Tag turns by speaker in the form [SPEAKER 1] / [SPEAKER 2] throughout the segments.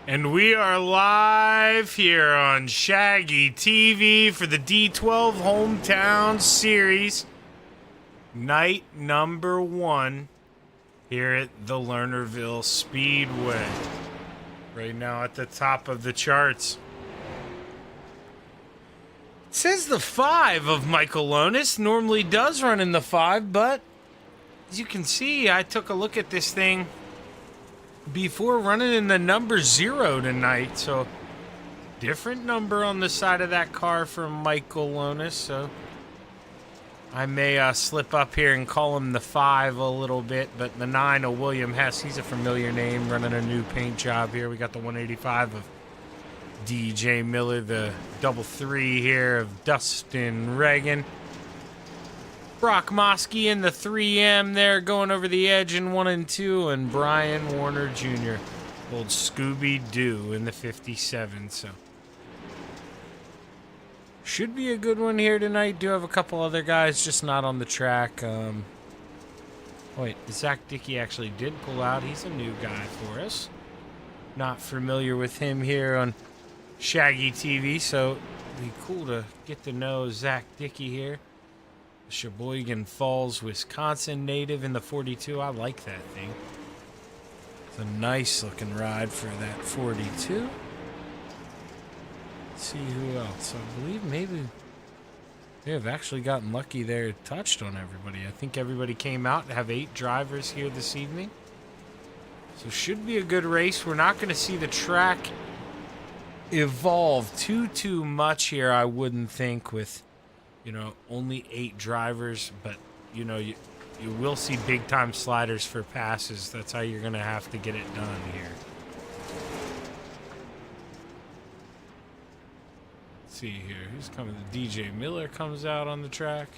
[SPEAKER 1] And we are live here on Shaggy TV for the D12 Hometown Series. Night number 1 here at the Lernerville Speedway. Right now at the top of the charts. It says the 5 of Michael Lonis normally does run in the 5, but as you can see, I took a look at this thing before running in the number 0 tonight, so different number on the side of that car from Michael Lonis, so I may slip up here and call him the 5 a little bit, but the 9 of William Hess, he's a familiar name, running a new paint job here. We got the 185 of DJ Miller, the double 3 here of Dustin Reagan. Brock Mosky in the 3M there, going over the edge in 1 and 2, and Brian Warner Jr., old Scooby-Doo in the 57, so should be a good one here tonight. Do have a couple other guys, just not on the track. Wait, Zach Dickey actually did pull out. He's a new guy for us. Not familiar with him here on Shaggy TV, so it'd be cool to get to know Zach Dickey here. Sheboygan Falls, Wisconsin native in the 42. I like that thing. It's a nice looking ride for that 42. Let's see who else. I believe maybe they have actually gotten lucky there, touched on everybody. I think everybody came out to have 8 drivers here this evening. So should be a good race. We're not going to see the track evolve too much here, I wouldn't think, with only 8 drivers, but you will see big time sliders for passes. That's how you're gonna have to get it done here. Let's see here, who's coming? The DJ Miller comes out on the track.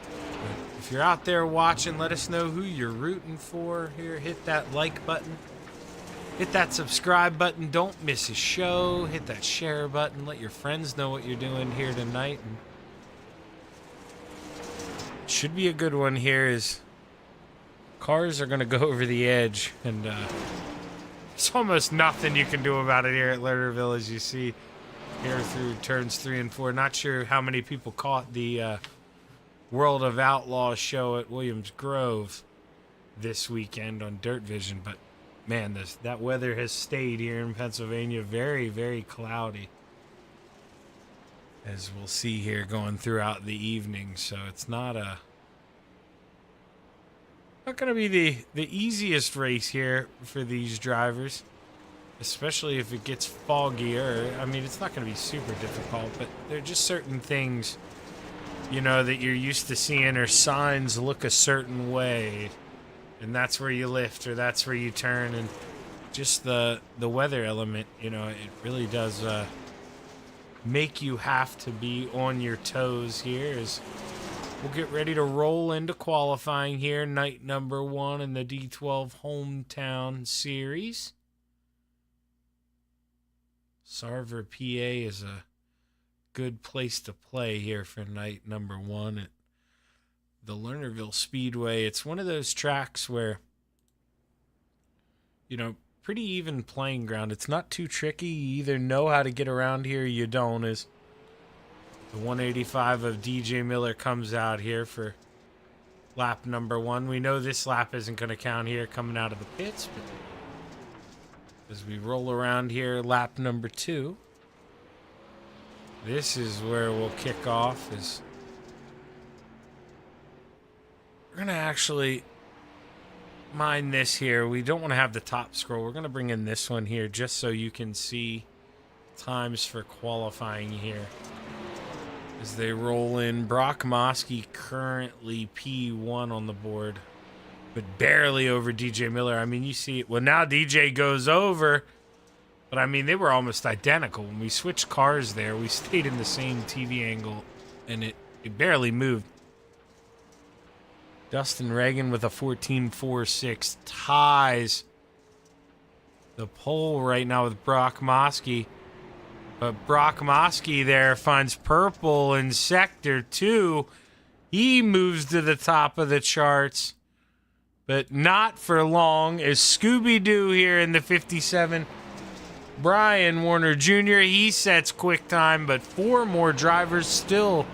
[SPEAKER 1] But if you're out there watching, let us know who you're rooting for here. Hit that like button. Hit that subscribe button. Don't miss a show. Hit that share button. Let your friends know what you're doing here tonight. And should be a good one here, as cars are going to go over the edge. And there's almost nothing you can do about it here at Lernerville, as you see here through turns 3 and 4. Not sure how many people caught the World of Outlaws show at Williams Grove this weekend on Dirt Vision, but man, that weather has stayed here in Pennsylvania very, very cloudy, as we'll see here going throughout the evening. So it's not going to be the easiest race here for these drivers, especially if it gets foggier. I mean, it's not going to be super difficult, but there are just certain things, that you're used to seeing, or signs look a certain way, and that's where you lift, or that's where you turn, and just the weather element, it really does make you have to be on your toes here, as we'll get ready to roll into qualifying here, night number 1 in the D12 Hometown Series. Sarver, PA is a good place to play here for night number 1 at the Lernerville Speedway. It's one of those tracks where, pretty even playing ground. It's not too tricky. You either know how to get around here or you don't, as the 185 of DJ Miller comes out here for lap number 1. We know this lap isn't going to count here coming out of the pits, but as we roll around here, lap number 2, this is where we'll kick off. We're going to actually mine this here. We don't want to have the top scroll. We're going to bring in this one here just so you can see times for qualifying here as they roll in. Brock Mosky currently P1 on the board, but barely over DJ Miller. I mean, you see it. Well, now DJ goes over, but I mean, they were almost identical. When we switched cars there, we stayed in the same TV angle, and it barely moved. Dustin Reagan with a 14.46 ties the pole right now with Brock Mosky. But Brock Mosky there finds purple in Sector 2. He moves to the top of the charts. but not for long, as Scooby-Doo here in the 57. Brian Warner Jr., he sets quick time, but 4 more drivers still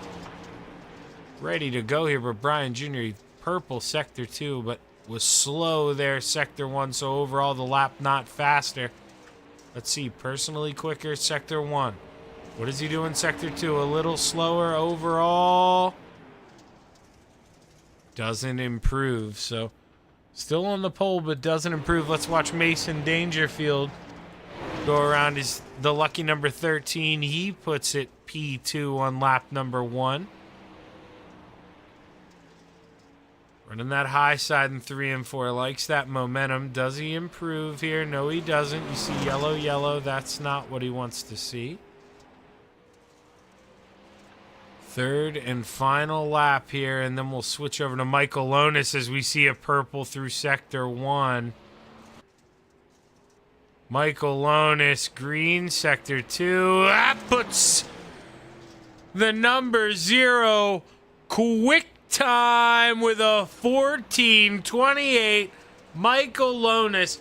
[SPEAKER 1] ready to go here. But Brian Jr., purple sector 2, but was slow there, sector 1, so overall the lap not faster. Let's see, personally quicker, sector 1. What is he doing, sector 2? A little slower overall. Doesn't improve, so still on the pole, but doesn't improve. Let's watch Mason Dangerfield go around the lucky number 13. He puts it P2 on lap number 1. Running that high side in 3 and 4. Likes that momentum. Does he improve here? No, he doesn't. You see yellow, yellow. That's not what he wants to see. Third and final lap here, and then we'll switch over to Michael Lonis as we see a purple through sector 1. Michael Lonis, green, sector 2. That puts the number 0 quick time with a 14:28. Michael Lonis.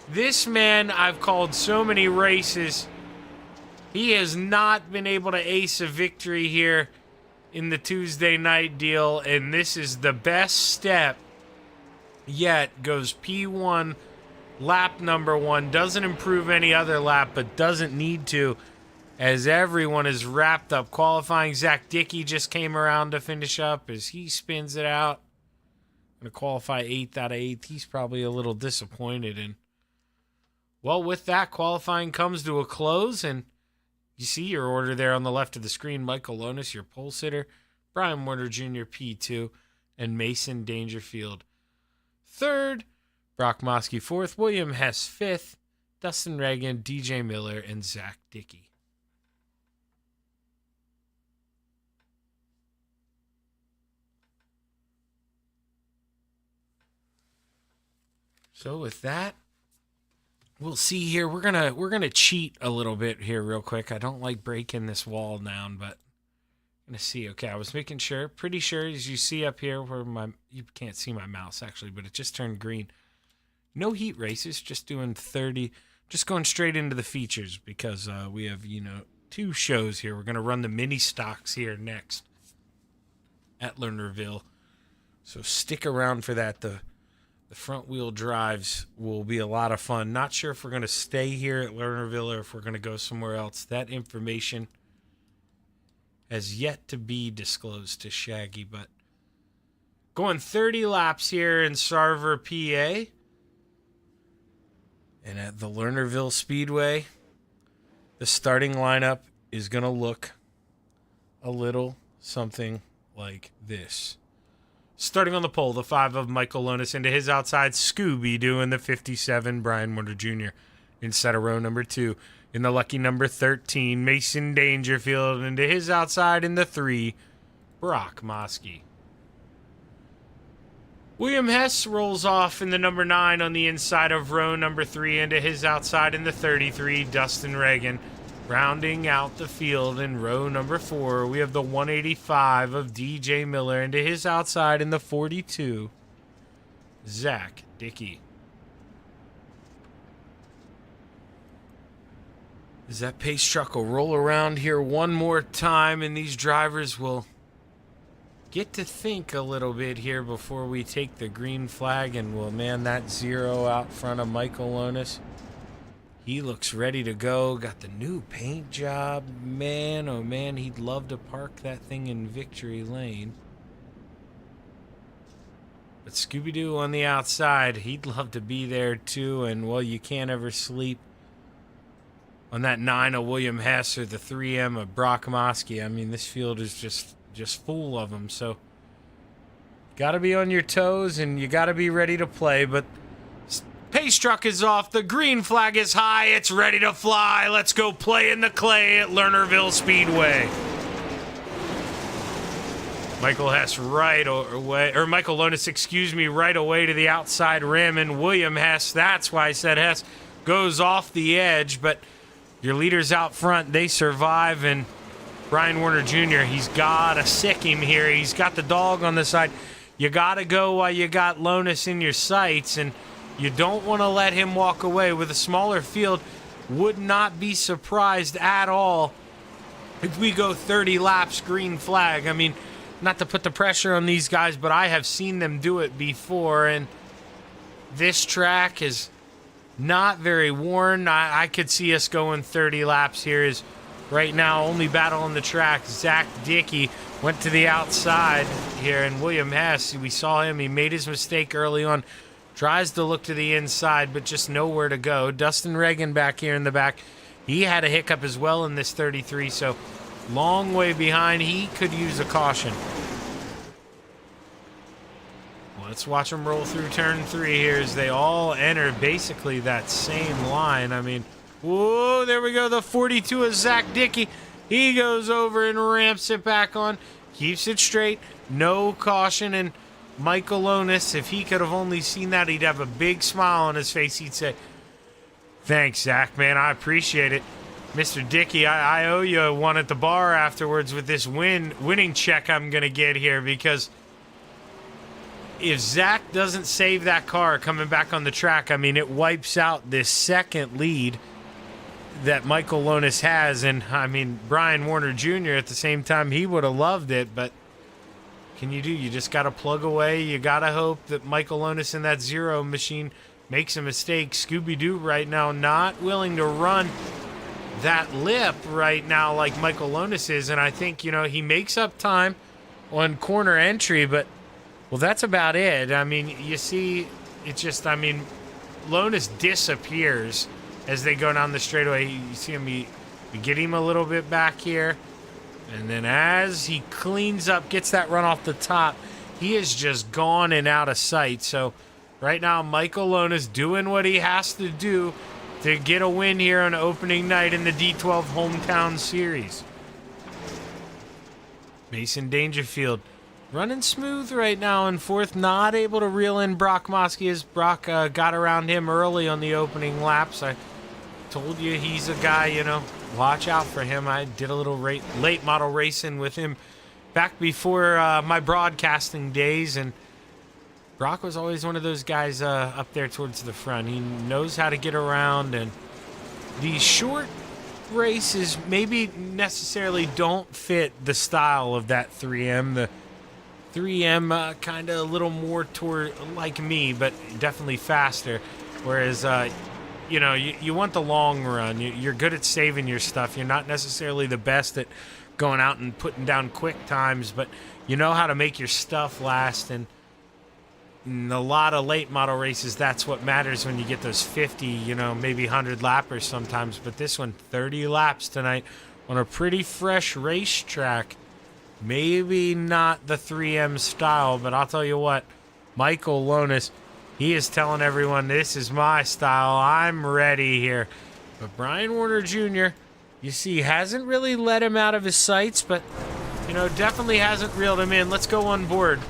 [SPEAKER 1] This man, I've called so many races. He has not been able to ace a victory here in the Tuesday night deal, and this is the best step yet. Goes P1, lap number 1. Doesn't improve any other lap, but doesn't need to, as everyone is wrapped up. Qualifying, Zach Dickey just came around to finish up as he spins it out. Going to qualify 8th out of 8th. He's probably a little disappointed. And, well, with that, qualifying comes to a close, and you see your order there on the left of the screen. Michael Lonis, your pole sitter. Brian Warner Jr., P2. And Mason Dangerfield, 3rd. Brock Mosky, 4th. William Hess, 5th. Dustin Reagan, DJ Miller, and Zach Dickey. So with that, we'll see here. We're gonna cheat a little bit here real quick. I don't like breaking this wall down, but I'm gonna see. Okay, I was making sure, pretty sure, as you see up here where you can't see my mouse actually, but it just turned green. No heat races, just doing 30, just going straight into the features because we have, 2 shows here. We're gonna run the mini stocks here next at Lernerville. So stick around for that. The front wheel drives will be a lot of fun. Not sure if we're going to stay here at Lernerville or if we're going to go somewhere else. That information has yet to be disclosed to Shaggy, but going 30 laps here in Sarver, PA. And at the Lernerville Speedway, the starting lineup is going to look a little something like this. Starting on the pole, the 5 of Michael Lonis. Into his outside, Scooby-Doo in the 57, Brian Warner Jr. Inside of row number 2, in the lucky number 13, Mason Dangerfield. Into his outside in the 3, Brock Mosky. William Hess rolls off in the number 9 on the inside of row number 3. Into his outside in the 33, Dustin Reagan. Rounding out the field in row number 4, we have the 185 of DJ Miller. Into his outside in the 42, Zach Dickey. As that pace truck will roll around here one more time, and these drivers will get to think a little bit here before we take the green flag, and we'll man that 0 out front of Michael Lonis. He looks ready to go. Got the new paint job. Man, oh man, he'd love to park that thing in Victory Lane. But Scooby-Doo on the outside, he'd love to be there too. And, well, you can't ever sleep on that 9 of William Hess or the 3M of Brock Mosky. I mean, this field is just full of them. So, got to be on your toes and you got to be ready to play. But pace truck is off. The green flag is high. It's ready to fly. Let's go play in the clay at Lernerville Speedway. Michael Hess right away, or Michael Lonis, excuse me, right away to the outside rim. And William Hess, that's why I said Hess, goes off the edge. But your leaders out front, they survive. And Brian Warner Jr., he's got to sick him here. He's got the dog on the side. you got to go while you got Lonis in your sights, and you don't want to let him walk away. With a smaller field, would not be surprised at all if we go 30 laps green flag. I mean, not to put the pressure on these guys, but I have seen them do it before, and this track is not very worn. I could see us going 30 laps here. Is right now only battle on the track. Zach Dickey went to the outside here, and William Hess, we saw him. He made his mistake early on. Tries to look to the inside, but just nowhere to go. Dustin Reagan back here in the back. He had a hiccup as well in this 33, so long way behind. He could use a caution. Let's watch them roll through turn 3 here as they all enter basically that same line. I mean, whoa, there we go. The 42 of Zach Dickey. He goes over and ramps it back on. Keeps it straight. No caution. And Michael Lonis, if he could have only seen that, he'd have a big smile on his face. He'd say, thanks, Zach, man. I appreciate it. Mr. Dickey, I owe you one at the bar afterwards with this winning check I'm going to get here, because if Zach doesn't save that car coming back on the track, I mean, it wipes out this second lead that Michael Lonis has. And, I mean, Brian Warner Jr. at the same time, he would have loved it, but can you do? You just got to plug away. You got to hope that Michael Lonis in that zero machine makes a mistake. Scooby-Doo right now not willing to run that lip right now like Michael Lonis is. And I think, you know, he makes up time on corner entry, but well, that's about it. I mean, you see, it's just, I mean, Lonis disappears as they go down the straightaway. You see him, we get him a little bit back here. And then as he cleans up, gets that run off the top, he is just gone and out of sight. So right now, Michael Lonis doing what he has to do to get a win here on opening night in the D12 Hometown Series. Mason Dangerfield running smooth right now in fourth, not able to reel in Brock Mosky as Brock got around him early on the opening laps. I told you he's a guy, you know, watch out for him. I did a little late model racing with him back before my broadcasting days, and Brock was always one of those guys up there towards the front. He knows how to get around, and these short races maybe necessarily don't fit the style of that 3M. The 3M kind of a little more toward like me, but definitely faster. Whereas, you know, you want the long run. You're good at saving your stuff. You're not necessarily the best at going out and putting down quick times, but you know how to make your stuff last. And in a lot of late model races, that's what matters when you get those 50, you know, maybe 100 lappers sometimes. But this one, 30 laps tonight on a pretty fresh racetrack. Maybe not the 3M style, but I'll tell you what, Michael Lonis, he is telling everyone, this is my style. I'm ready here. But Brian Warner Jr., you see, hasn't really let him out of his sights, but, you know, definitely hasn't reeled him in. Let's go on board.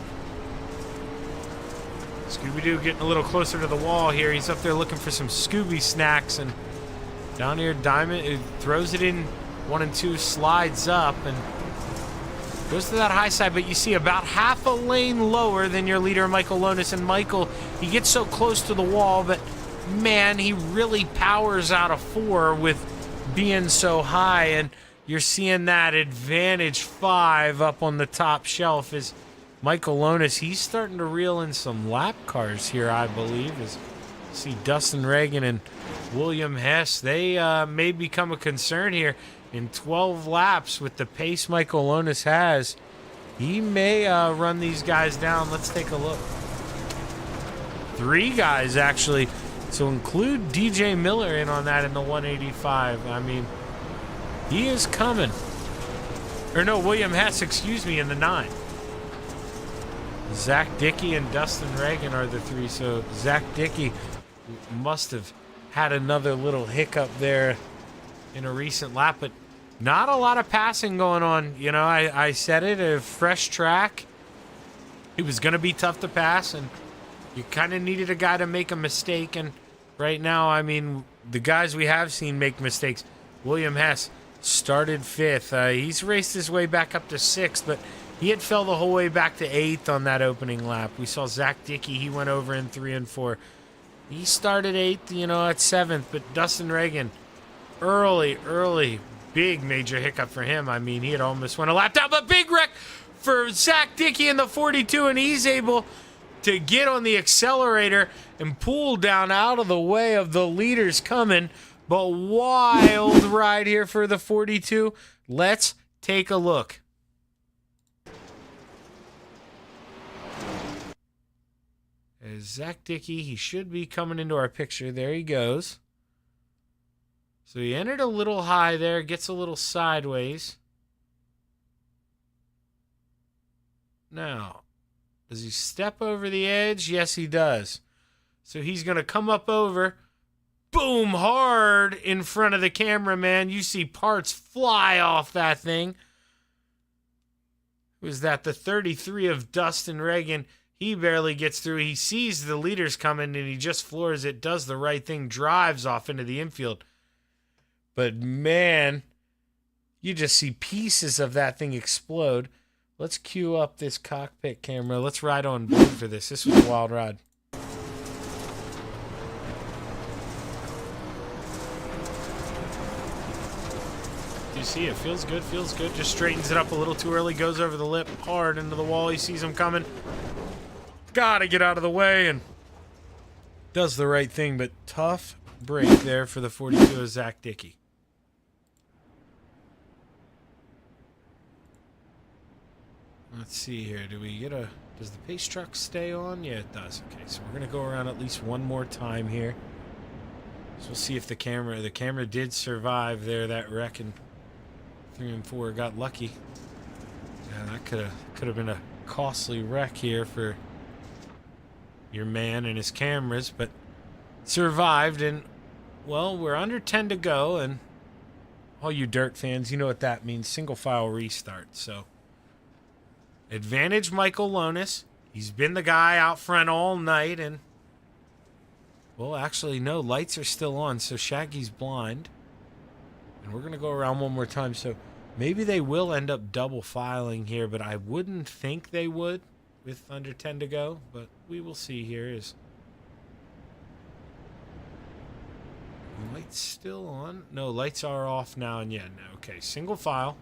[SPEAKER 1] Scooby-Doo getting a little closer to the wall here. He's up there looking for some Scooby snacks, and down here, Diamond throws it in 1 and 2, slides up, and goes to that high side, but you see about half a lane lower than your leader, Michael Lonis. And Michael, he gets so close to the wall, but man, he really powers out a 4 with being so high. And you're seeing that advantage 5 up on the top shelf as Michael Lonis, he's starting to reel in some lap cars here, I believe. As you see Dustin Reagan and William Hess, they may become a concern here. In 12 laps, with the pace Michael Lonis has, he may run these guys down. Let's take a look. 3 guys, actually. So include DJ Miller in on that in the 185. I mean, he is coming. Or no, William Hess, excuse me, in the 9. Zach Dickey and Dustin Reagan are the 3. So Zach Dickey must have had another little hiccup there in a recent lap, but not a lot of passing going on. You know, I said it, a fresh track. It was going to be tough to pass, and you kind of needed a guy to make a mistake. And right now, I mean, the guys we have seen make mistakes. William Hess started 5th. He's raced his way back up to 6th, but He had fell the whole way back to 8th on that opening lap. We saw Zach Dickey. He went over in 3 and 4. He started 8th, at 7th. But Dustin Reagan, early, big major hiccup for him. I mean, he had almost went a lap down, but big wreck for Zach Dickey in the 42, and he's able to get on the accelerator and pull down out of the way of the leaders coming. But wild ride here for the 42. Let's take a look. As Zach Dickey, he should be coming into our picture. There he goes. So he entered a little high there, gets a little sideways. Now, does he step over the edge? Yes, he does. So he's going to come up over, boom, hard in front of the cameraman. You see parts fly off that thing. Was that the 33 of Dustin Reagan? He barely gets through. He sees the leaders coming, and he just floors it, does the right thing, drives off into the infield. But, man, you just see pieces of that thing explode. Let's cue up this cockpit camera. Let's ride on board for this. This was a wild ride. You see it feels good, just straightens it up a little too early, goes over the lip hard into the wall. He sees him coming, gotta get out of the way, and does the right thing. But tough break there for the 42 of Zach Dickey. Let's see here, does the pace truck stay on? Yeah, it does. Okay, so we're gonna go around at least one more time here. So we'll see if the camera did survive there, that wreck in 3 and 4. Got lucky. Yeah, that could have been a costly wreck here for your man and his cameras, but survived. And well, we're under 10 to go, and all you dirt fans, you know what that means. Single file restart. So advantage Michael Lonis. He's been the guy out front all night, and well, actually, no, lights are still on, so Shaggy's blind. And we're going to go around one more time, so maybe they will end up double filing here, but I wouldn't think they would with under 10 to go, but we will see here. Is lights still on? No, lights are off now, and yeah, no. Okay, single file.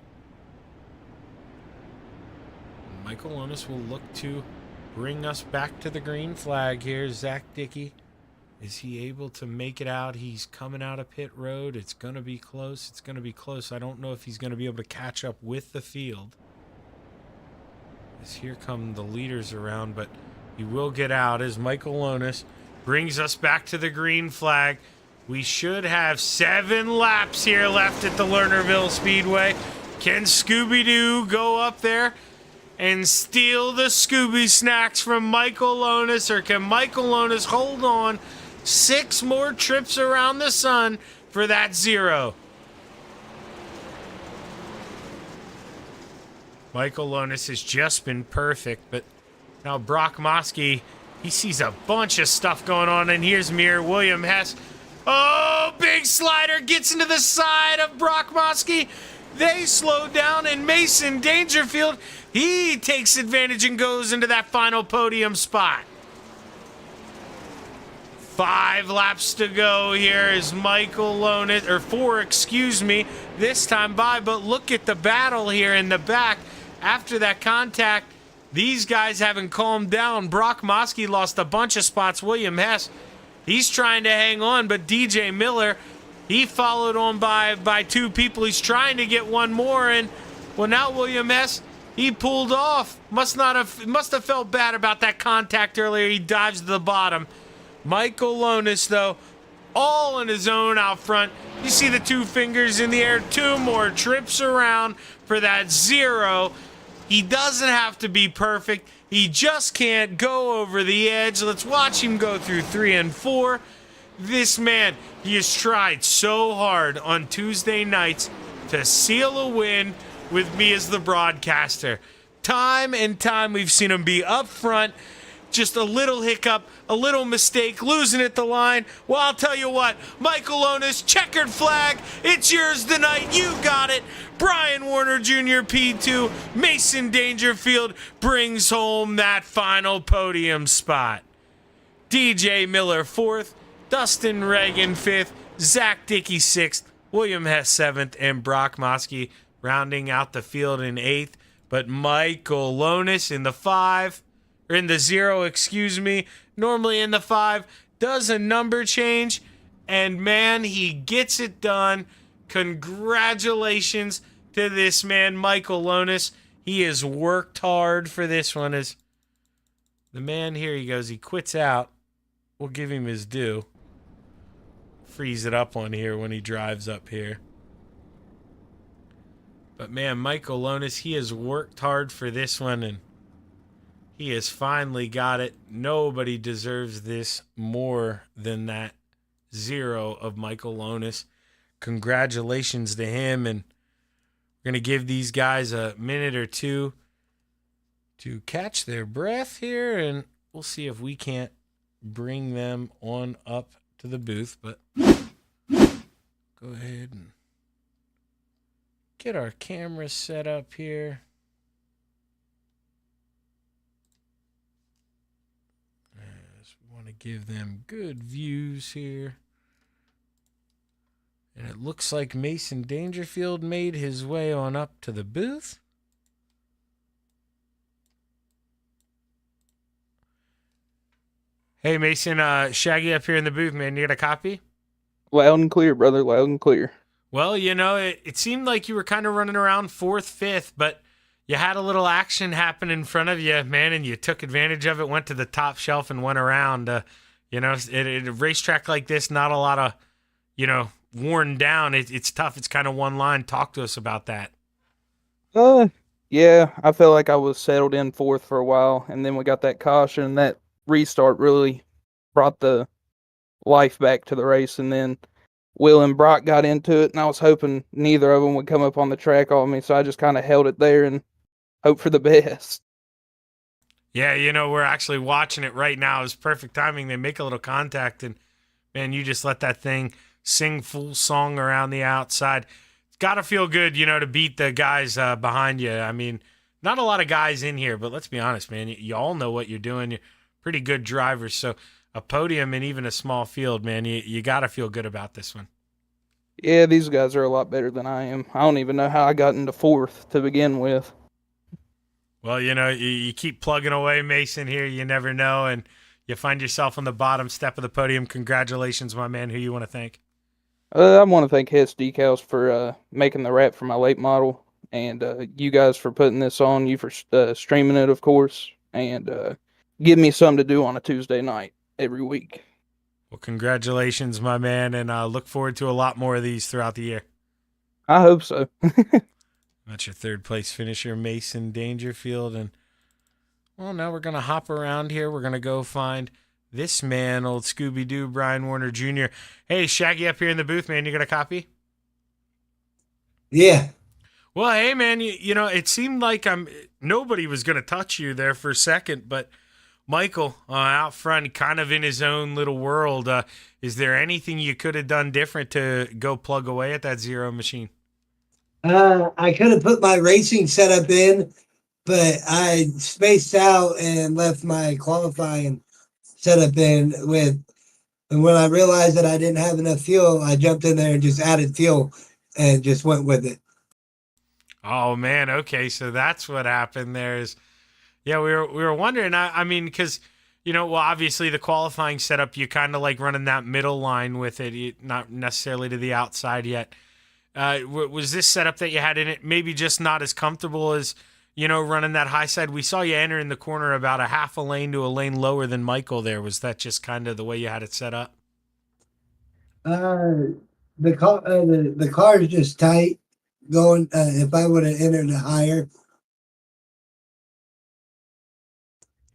[SPEAKER 1] Michael Lonis will look to bring us back to the green flag here. Zach Dickey, is he able to make it out? He's coming out of pit road. It's going to be close. It's going to be close. I don't know if he's going to be able to catch up with the field. As here come the leaders around, but he will get out as Michael Lonis brings us back to the green flag. We should have 7 laps here left at the Lernerville Speedway. Can Scooby-Doo go up there and steal the Scooby snacks from Michael Lonis, or can Michael Lonis hold on 6 more trips around the sun for that 0? Michael Lonis has just been perfect, but now Brock Mosky, he sees a bunch of stuff going on, and here's Mir William Hess. Oh, big slider gets into the side of Brock Mosky. They slow down, and Mason Dangerfield, he takes advantage and goes into that final podium spot. 5 laps to go here as Michael Lonis, or 4, excuse me, this time by. But look at the battle here in the back. After that contact, these guys haven't calmed down. Brock Mosky lost a bunch of spots. William Hess, he's trying to hang on, but DJ Miller, he followed on by 2 people. He's trying to get one more, and well, now William Hess, he pulled off. Must have felt bad about that contact earlier. He dives to the bottom. Michael Lonis, though, all on his own out front. You see the 2 fingers in the air. 2 more trips around for that 0. He doesn't have to be perfect. He just can't go over the edge. Let's watch him go through 3 and 4. This man, he has tried so hard on Tuesday nights to seal a win with me as the broadcaster. Time and time we've seen him be up front, just a little hiccup, a little mistake, losing at the line. Well, I'll tell you what, Michael Lonis, checkered flag, it's yours tonight, you got it. Brian Warner Jr. P2, Mason Dangerfield brings home that final podium spot. DJ Miller 4th, Dustin Reagan 5th, Zach Dickey 6th, William Hess 7th, and Brock Mosky rounding out the field in 8th. But Michael Lonis in the 5, or in the 0, excuse me, normally in the 5, does a number change, and man, he gets it done. Congratulations to this man, Michael Lonis. He has worked hard for this one. As the man, here he goes, he quits out. We'll give him his due. Freeze it up on here when he drives up here. But man, Michael Lonis, he has worked hard for this one, and he has finally got it. Nobody deserves this more than that 0 of Michael Lonis. Congratulations to him, and we're going to give these guys a minute or two to catch their breath here, and we'll see if we can't bring them on up to the booth. But go ahead and get our cameras set up here. As we want to give them good views here. And it looks like Mason Dangerfield made his way on up to the booth. Hey, Mason, Shaggy up here in the booth, man. You got a copy?
[SPEAKER 2] Loud and clear, brother. Loud and clear.
[SPEAKER 1] Well, you know, it seemed like you were kind of running around 4th, 5th, but you had a little action happen in front of you, man, and you took advantage of it, went to the top shelf and went around. You know, at a racetrack like this, not a lot of, you know, worn down. It's tough. It's kind of one line. Talk to us about that.
[SPEAKER 2] Yeah, I felt like I was settled in 4th for a while, and then we got that caution. That restart really brought the life back to the race, and then Will and Brock got into it, and I was hoping neither of them would come up on the track on me, so I just kind of held it there and hoped for the best.
[SPEAKER 1] Yeah, you know, we're actually watching it right now. It was perfect timing. They make a little contact, and, man, you just let that thing sing full song around the outside. It's got to feel good, you know, to beat the guys behind you. I mean, not a lot of guys in here, but let's be honest, man. You all know what you're doing. You're pretty good drivers, so a podium and even a small field, man, you got to feel good about this one.
[SPEAKER 2] Yeah, these guys are a lot better than I am. I don't even know how I got into 4th to begin with.
[SPEAKER 1] Well, you know, you keep plugging away, Mason, here. You never know, and you find yourself on the bottom step of the podium. Congratulations, my man. Who you want to thank?
[SPEAKER 2] I want to thank Hess Decals for making the wrap for my late model, and you guys for putting this on, you for streaming it, of course, and give me something to do on a Tuesday night every week.
[SPEAKER 1] Well, congratulations, my man, and look forward to a lot more of these throughout the year.
[SPEAKER 2] I hope so.
[SPEAKER 1] That's your 3rd place finisher, Mason Dangerfield. And, well, now we're going to hop around here. We're going to go find this man, old Scooby-Doo, Brian Warner Jr. Hey, Shaggy up here in the booth, man. You got a copy?
[SPEAKER 3] Yeah.
[SPEAKER 1] Well, hey, man, you know, it seemed like nobody was going to touch you there for a second, but Michael out front, kind of in his own little world. Is there anything you could have done different to go plug away at that 0 machine?
[SPEAKER 3] I could have put my racing setup in, but I spaced out and left my qualifying setup in with. And when I realized that I didn't have enough fuel, I jumped in there and just added fuel and just went with it.
[SPEAKER 1] Oh man, okay, so that's what happened there. Yeah, we were wondering. I mean, because, you know, well, obviously the qualifying setup, you kind of like running that middle line with it, not necessarily to the outside yet. Was this setup that you had in it maybe just not as comfortable as, you know, running that high side? We saw you enter in the corner about a half a lane to a lane lower than Michael there. Was that just kind of the way you had it set up?
[SPEAKER 3] The car is just tight going. If I would have entered it higher,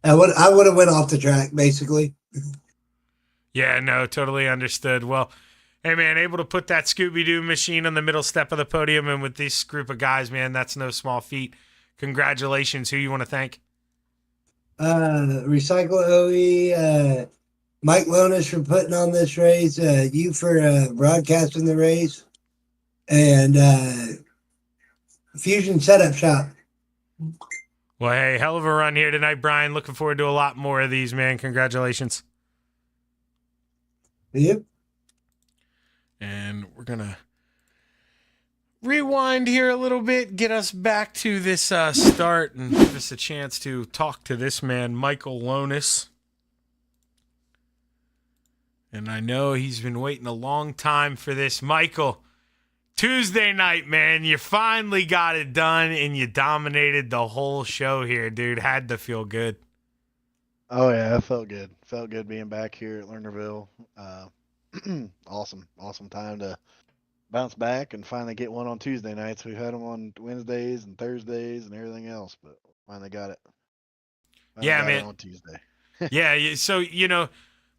[SPEAKER 3] I would have went off the track basically.
[SPEAKER 1] Yeah, no, totally understood. Well, hey, man, able to put that Scooby-Doo machine on the middle step of the podium, and with this group of guys, man, that's no small feat. Congratulations. Who you want to thank?
[SPEAKER 3] Recycle OE, Mike Lonis for putting on this race, you for broadcasting the race, and Fusion Setup Shop.
[SPEAKER 1] Well, hey, hell of a run here tonight, Brian. Looking forward to a lot more of these, man. Congratulations.
[SPEAKER 3] Yep.
[SPEAKER 1] And we're going to rewind here a little bit, get us back to this start, and give us a chance to talk to this man, Michael Lonis. And I know he's been waiting a long time for this. Michael, Tuesday night, man, you finally got it done, and you dominated the whole show here, dude. Had to feel good.
[SPEAKER 4] Oh yeah, it felt good. Felt good being back here at Lernerville. Awesome time to bounce back and finally get one on Tuesday nights. We've had them on Wednesdays and Thursdays and everything else, but finally got it.
[SPEAKER 1] Yeah,
[SPEAKER 4] got
[SPEAKER 1] man.
[SPEAKER 4] it on Tuesday.
[SPEAKER 1] Yeah, so,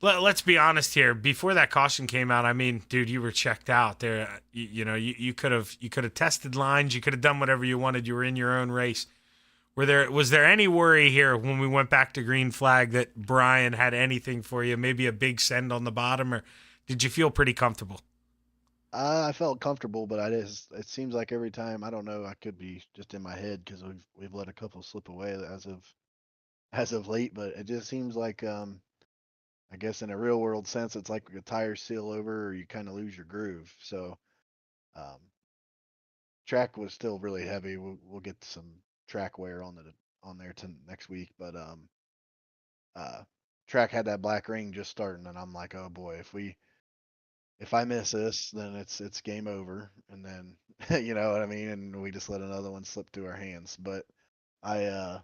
[SPEAKER 1] let's be honest here. Before that caution came out, I mean, dude, you were checked out there. You could have tested lines. You could have done whatever you wanted. You were in your own race. Was there any worry here when we went back to green flag that Brian had anything for you? Maybe a big send on the bottom, or did you feel pretty comfortable?
[SPEAKER 4] I felt comfortable, but it seems like every time, I don't know, I could be just in my head because we've let a couple slip away as of late, but it just seems like I guess in a real world sense, it's like a tire seal over or you kind of lose your groove. So, um, track was still really heavy. We'll get some track wear on there to next week, but uh, track had that black ring just starting, and I'm like, oh boy, if I miss this, then it's game over, and then you know what I mean, and we just let another one slip through our hands. But I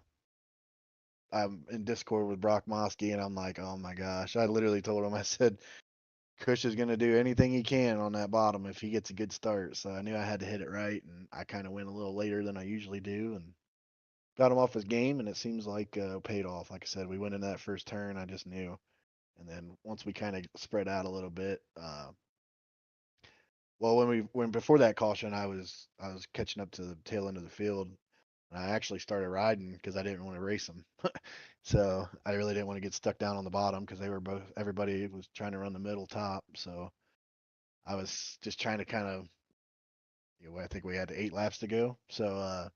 [SPEAKER 4] I'm in Discord with Brock Mosky, and I'm like, oh my gosh, I literally told him, I said, Kush is gonna do anything he can on that bottom if he gets a good start. So I knew I had to hit it right, and I kind of went a little later than I usually do, and got him off his game, and it seems like paid off. Like I said, we went into that first turn, I just knew, and then once we kind of spread out a little bit, well, when before that caution, I was catching up to the tail end of the field, and I actually started riding because I didn't want to race them. So I really didn't want to get stuck down on the bottom because everybody was trying to run the middle top. So I was just trying to kind of, I think we had 8 laps to go. So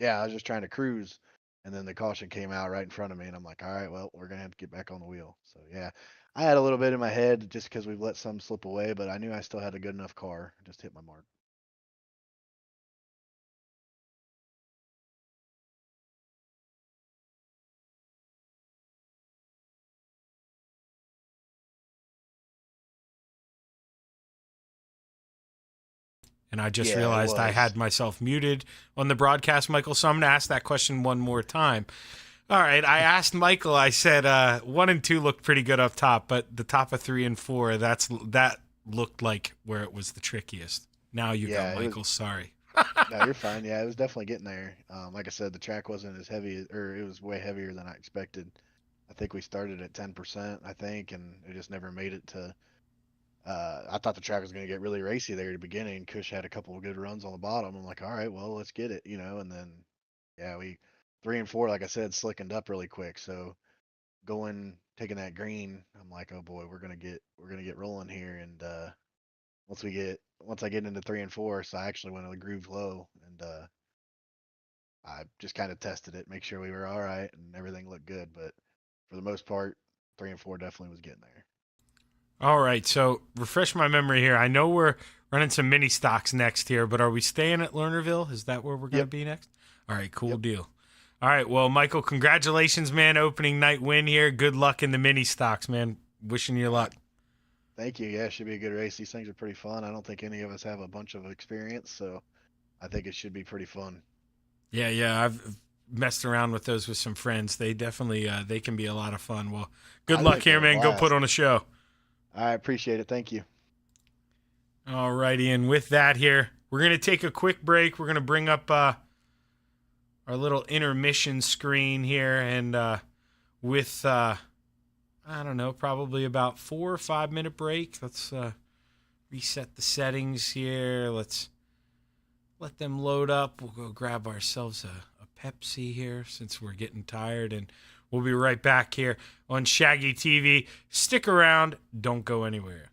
[SPEAKER 4] yeah, I was just trying to cruise, and then the caution came out right in front of me, and I'm like, all right, well, we're gonna have to get back on the wheel. So yeah, I had a little bit in my head just because we've let some slip away, but I knew I still had a good enough car. Just hit my mark.
[SPEAKER 1] And I just
[SPEAKER 4] Yeah, it
[SPEAKER 1] realized I
[SPEAKER 4] was.
[SPEAKER 1] had myself muted on the broadcast, Michael. So I'm going to ask that question one more time. All right, I asked Michael. I said 1 and 2 looked pretty good up top, but the top of 3 and 4, that looked like where it was the trickiest. Now you go,
[SPEAKER 4] Yeah, it was.
[SPEAKER 1] Michael. Sorry.
[SPEAKER 4] No, you're fine. Yeah, it was definitely getting there. Like I said, the track wasn't as heavy, or it was way heavier than I expected. I think we started at 10%, I think, and it just never made it to. I thought the track was going to get really racy there at the beginning. Kush had a couple of good runs on the bottom. I'm like, all right, well, let's get it, and then, yeah, we 3 and 4, like I said, slickened up really quick. So taking that green, I'm like, oh boy, we're gonna get rolling here. And once I get into 3 and 4, so I actually went to the groove low, and I just kind of tested it, make sure we were all right, and everything looked good. But for the most part, 3 and 4 definitely was getting there.
[SPEAKER 1] All right, so refresh my memory here. I know we're running some mini stocks next here, but are we staying at Lernerville? Is that where we're going to
[SPEAKER 4] Yep.
[SPEAKER 1] be next? All right, cool
[SPEAKER 4] Yep.
[SPEAKER 1] deal. All right, well, Michael, congratulations, man. Opening night win here. Good luck in the mini stocks, man. Wishing you luck.
[SPEAKER 4] Thank you. Yeah, it should be a good race. These things are pretty fun. I don't think any of us have a bunch of experience, so I think it should be pretty fun.
[SPEAKER 1] Yeah, I've messed around with those with some friends. They definitely they can be a lot of fun. Well, good
[SPEAKER 4] I
[SPEAKER 1] luck
[SPEAKER 4] think
[SPEAKER 1] here,
[SPEAKER 4] they're a
[SPEAKER 1] man. Go put
[SPEAKER 4] blast.
[SPEAKER 1] on a show.
[SPEAKER 4] I appreciate it. Thank you.
[SPEAKER 1] All righty, and with that here, we're going to take a quick break. We're going to bring up our little intermission screen here, and with, I don't know, probably about 4 or 5 minute break. Let's reset the settings here. Let's let them load up. We'll go grab ourselves a Pepsi here since we're getting tired, and We'll be right back here on Shaggy TV. Stick around. Don't go anywhere.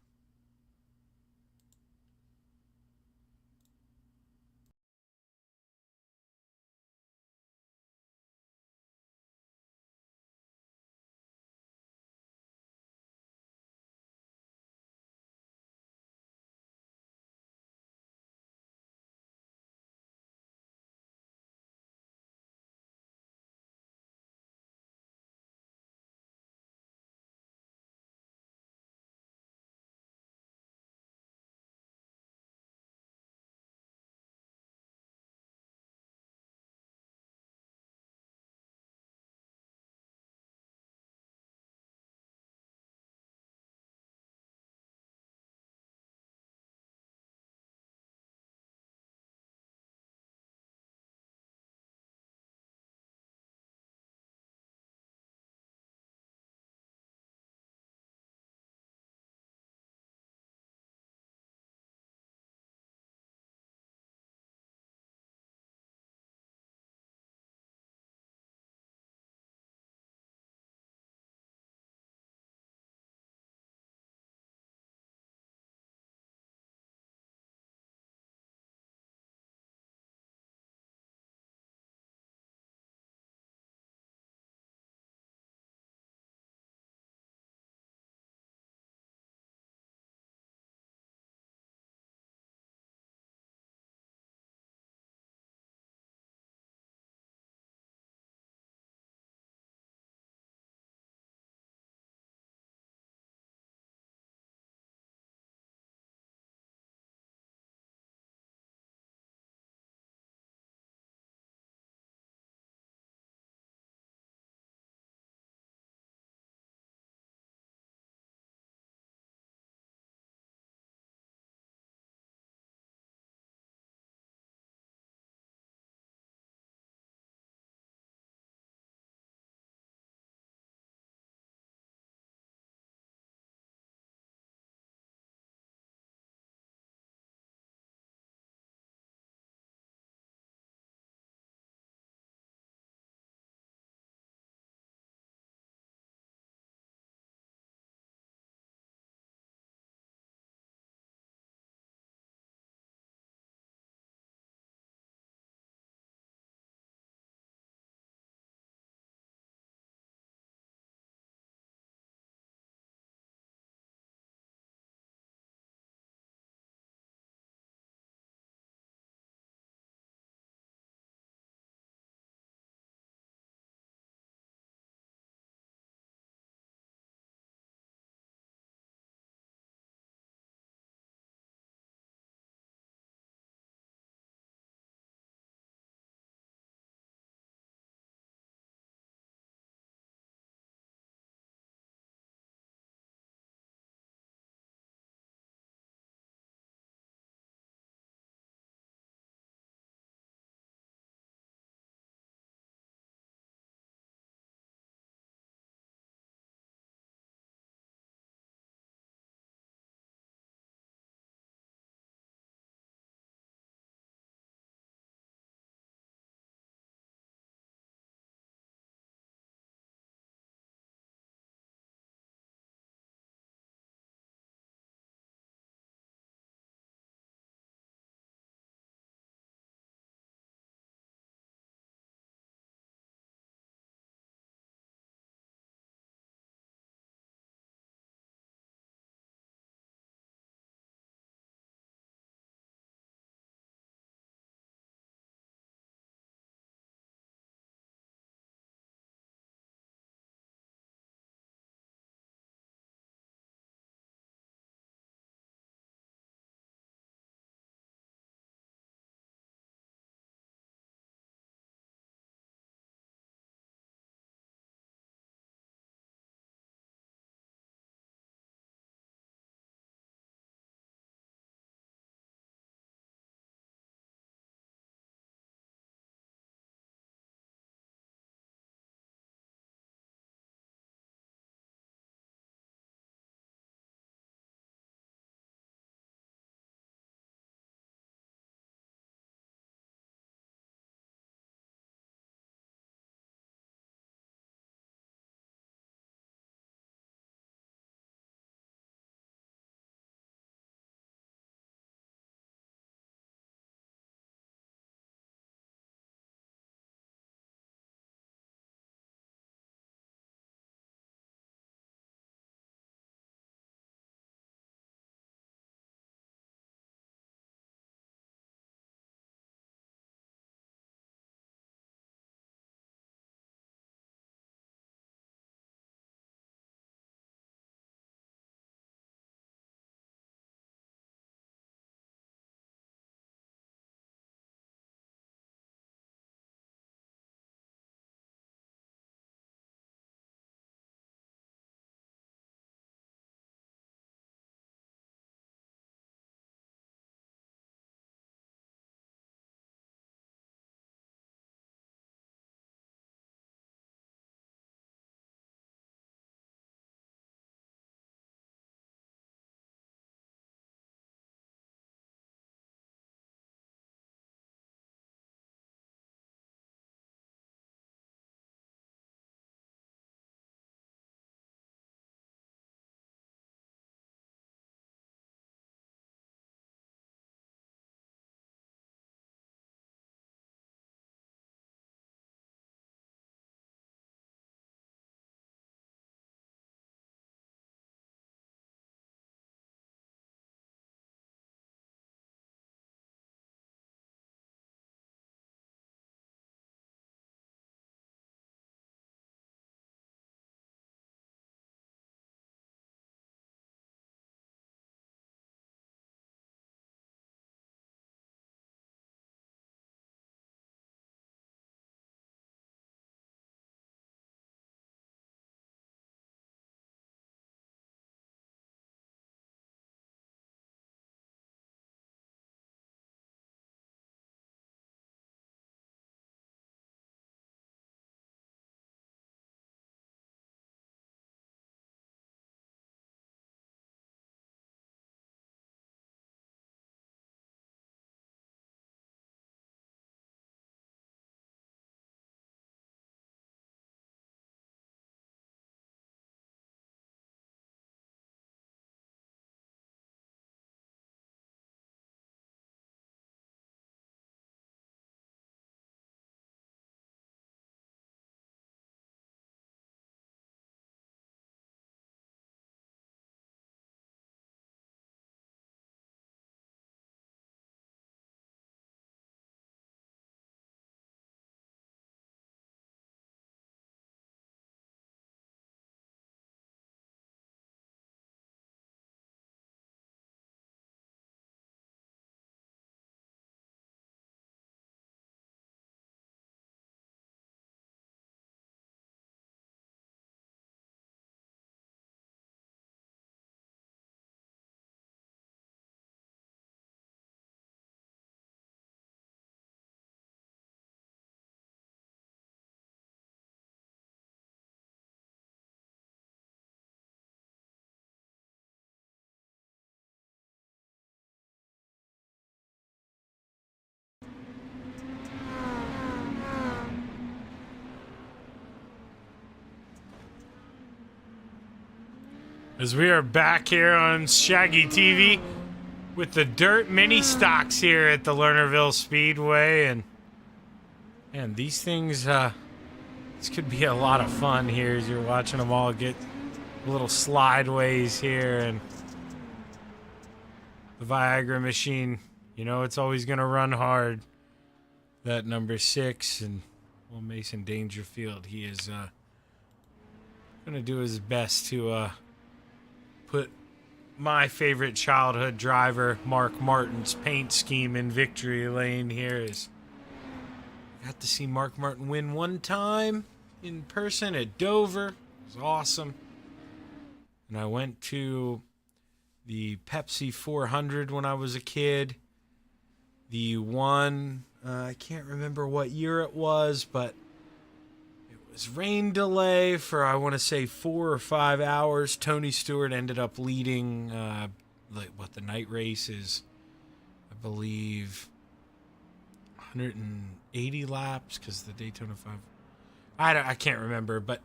[SPEAKER 1] As we are back here on Shaggy TV with the dirt mini stocks here at the Lernerville Speedway, and these things, this could be a lot of fun here as you're watching them all get little slideways here, and the Viagra machine, you know, it's always going to run hard. That number 6, and well, Mason Dangerfield, he is going to do his best to put my favorite childhood driver, Mark Martin's paint scheme in victory lane here. I got to see Mark Martin win one time in person at Dover. It was awesome. And I went to the Pepsi 400 when I was a kid. The one, I can't remember what year it was, but it was rain delay for, I want to say, 4 or 5 hours. Tony Stewart ended up leading, the night race is, I believe, 180 laps, because the Daytona 5, I can't remember, but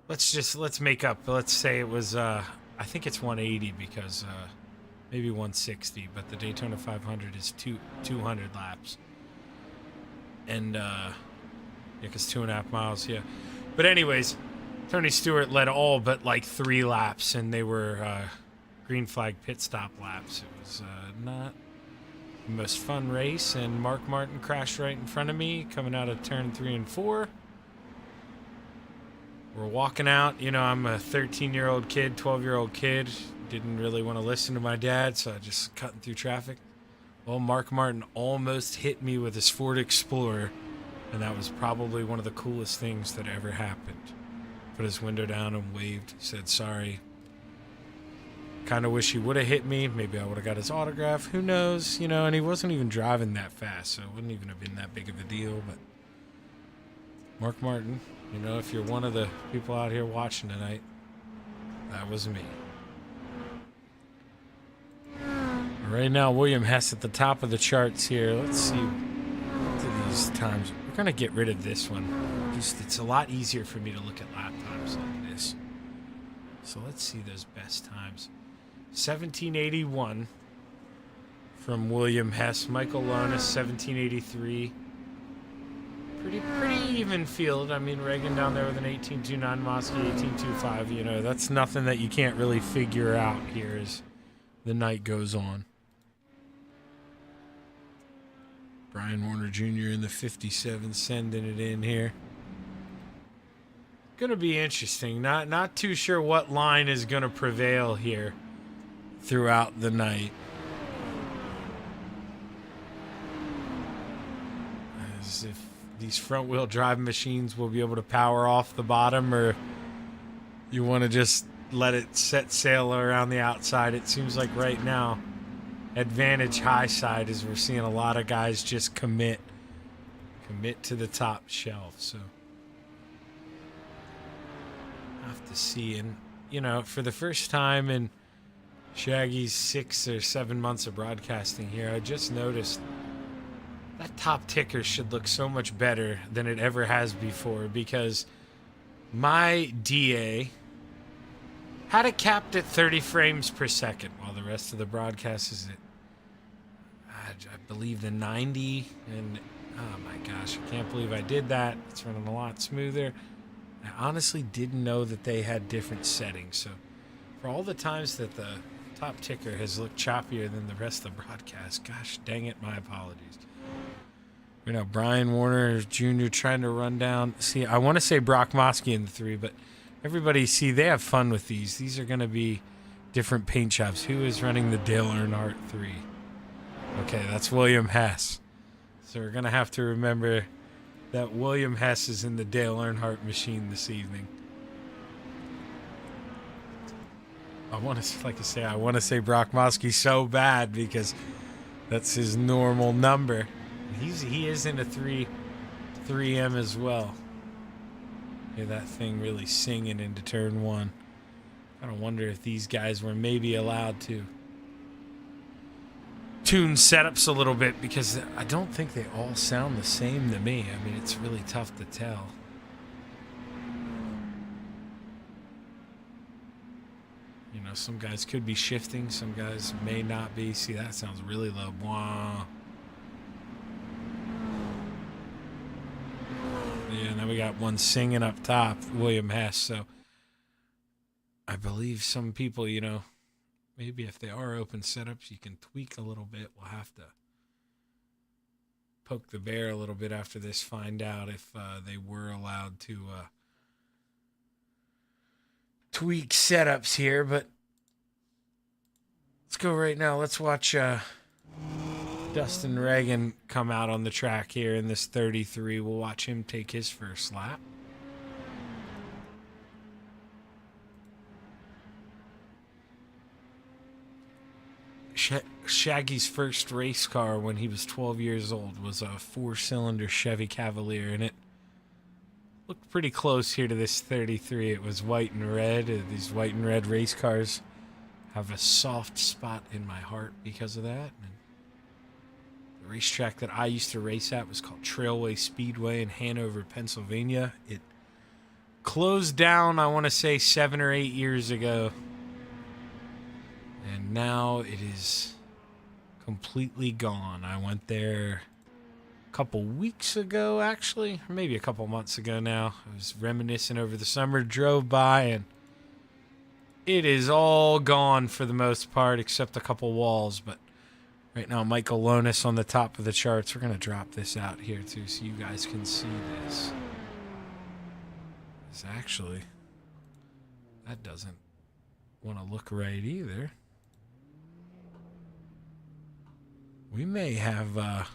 [SPEAKER 1] let's make up. Let's say it was, I think it's 180 because, maybe 160, but the Daytona 500 is 200 laps. And, yeah, because 2.5 miles, yeah. But anyways, Tony Stewart led all but like 3 laps, and they were green flag pit stop laps. It was not the most fun race, and Mark Martin crashed right in front of me coming out of turn 3 and 4. We're walking out. You know, I'm a 13-year-old kid, 12-year-old kid. Didn't really want to listen to my dad, so I just cutting through traffic. Well, Mark Martin almost hit me with his Ford Explorer, and that was probably one of the coolest things that ever happened. Put his window down and waved, said sorry. Kind of wish he would have hit me. Maybe I would have got his autograph. Who knows? You know, and he wasn't even driving that fast, so it wouldn't even have been that big of a deal. But Mark Martin, you know, if you're one of the people out here watching tonight, that was me. Right now, William Hess at the top of the charts here. Let's see what are these times. We're going to get rid of this one. Just, it's a lot easier for me to look at lap times like this. So let's see those best times. 1781 from William Hess. Michael Lonis, 1783. Pretty even field. I mean, Reagan down there with an 18.29, Mosky 18.25. You know, that's nothing that you can't really figure out here as the night goes on. Brian Warner Jr. in the 57 sending it in here. Gonna be interesting. Not too sure what line is gonna prevail here throughout the night. As if these front wheel drive machines will be able to power off the bottom, or you want to just let it set sail around the outside. It seems like right now advantage high side is we're seeing a lot of guys just commit to the top shelf. So I have to see. And you know, for the first time in Shaggy's 6 or 7 months of broadcasting here, I just noticed that top ticker should look so much better than it ever has before, because my DA had it capped at 30 frames per second, while the rest of the broadcast is at, I believe, the 90. And oh my gosh, I can't believe I did that. It's running a lot smoother. I honestly didn't know that they had different settings. So for all the times that the top ticker has looked choppier than the rest of the broadcast, gosh dang it, my apologies. You know, Brian Warner Jr. trying to run down. See, I want to say Brock Mosky in the 3, but everybody, see, they have fun with these. These are going to be different paint jobs. Who is running the Dale Earnhardt 3? Okay, that's William Hess. So we're going to have to remember that William Hess is in the Dale Earnhardt machine this evening. I want to say Brock Mosky so bad because that's his normal number. He is in a 3M as well. Hear that thing really singing into turn 1. I don't wonder if these guys were maybe allowed to tune setups a little bit, because I don't think they all sound the same to me. I mean, it's really tough to tell. You know, know, some guys could be shifting, some guys may not be. See, that sounds really low. Wow. Yeah, now we got one singing up top, William Hess. So I believe some people, you know, maybe if they are open setups, you can tweak a little bit. We'll have to poke the bear a little bit after this, find out if they were allowed to tweak setups here. But let's go right now. Let's watch Dustin Reagan come out on the track here in this 33. We'll watch him take his first lap. Shaggy's first race car when he was 12 years old was a 4-cylinder Chevy Cavalier, and it looked pretty close here to this 33. It was white and red. These white and red race cars have a soft spot in my heart because of that. And the racetrack that I used to race at was called Trailway Speedway in Hanover, Pennsylvania. It closed down, I want to say, 7 or 8 years ago. And now it is completely gone. I went there a couple weeks ago, actually, or maybe a couple months ago now. I was reminiscing over the summer, drove by, and it is all gone for the most part, except a couple walls. But right now, Michael Lonis on the top of the charts. We're going to drop this out here, too, so you guys can see this. It's actually, that doesn't want to look right either. We may have a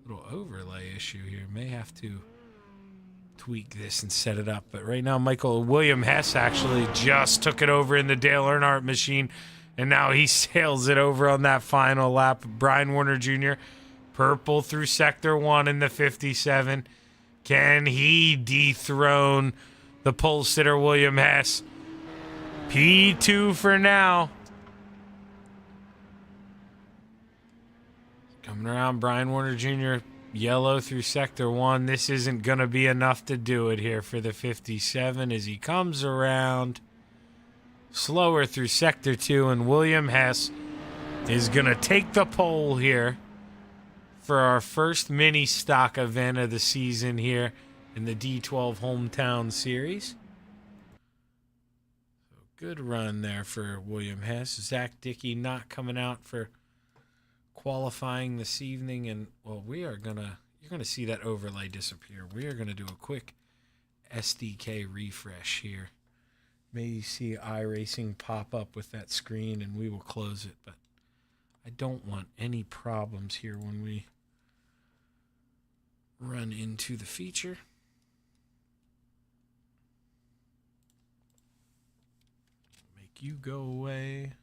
[SPEAKER 1] little overlay issue here. May have to tweak this and set it up. But right now, William Hess actually just took it over in the Dale Earnhardt machine, and now he sails it over on that final lap. Brian Warner Jr., purple through Sector 1 in the 57. Can he dethrone the pole sitter William Hess? P2 for now. Coming around, Brian Warner Jr., yellow through Sector 1. This isn't going to be enough to do it here for the 57 as he comes around slower through Sector 2, and William Hess is going to take the pole here for our first mini stock event of the season here in the D12 Hometown Series. So good run there for William Hess. Zach Dickey not coming out for qualifying this evening, and well, you're gonna see that overlay disappear. We are gonna do a quick SDK refresh here. May you see iRacing pop up with that screen, and we will close it. But I don't want any problems here when we run into the feature. Make you go away.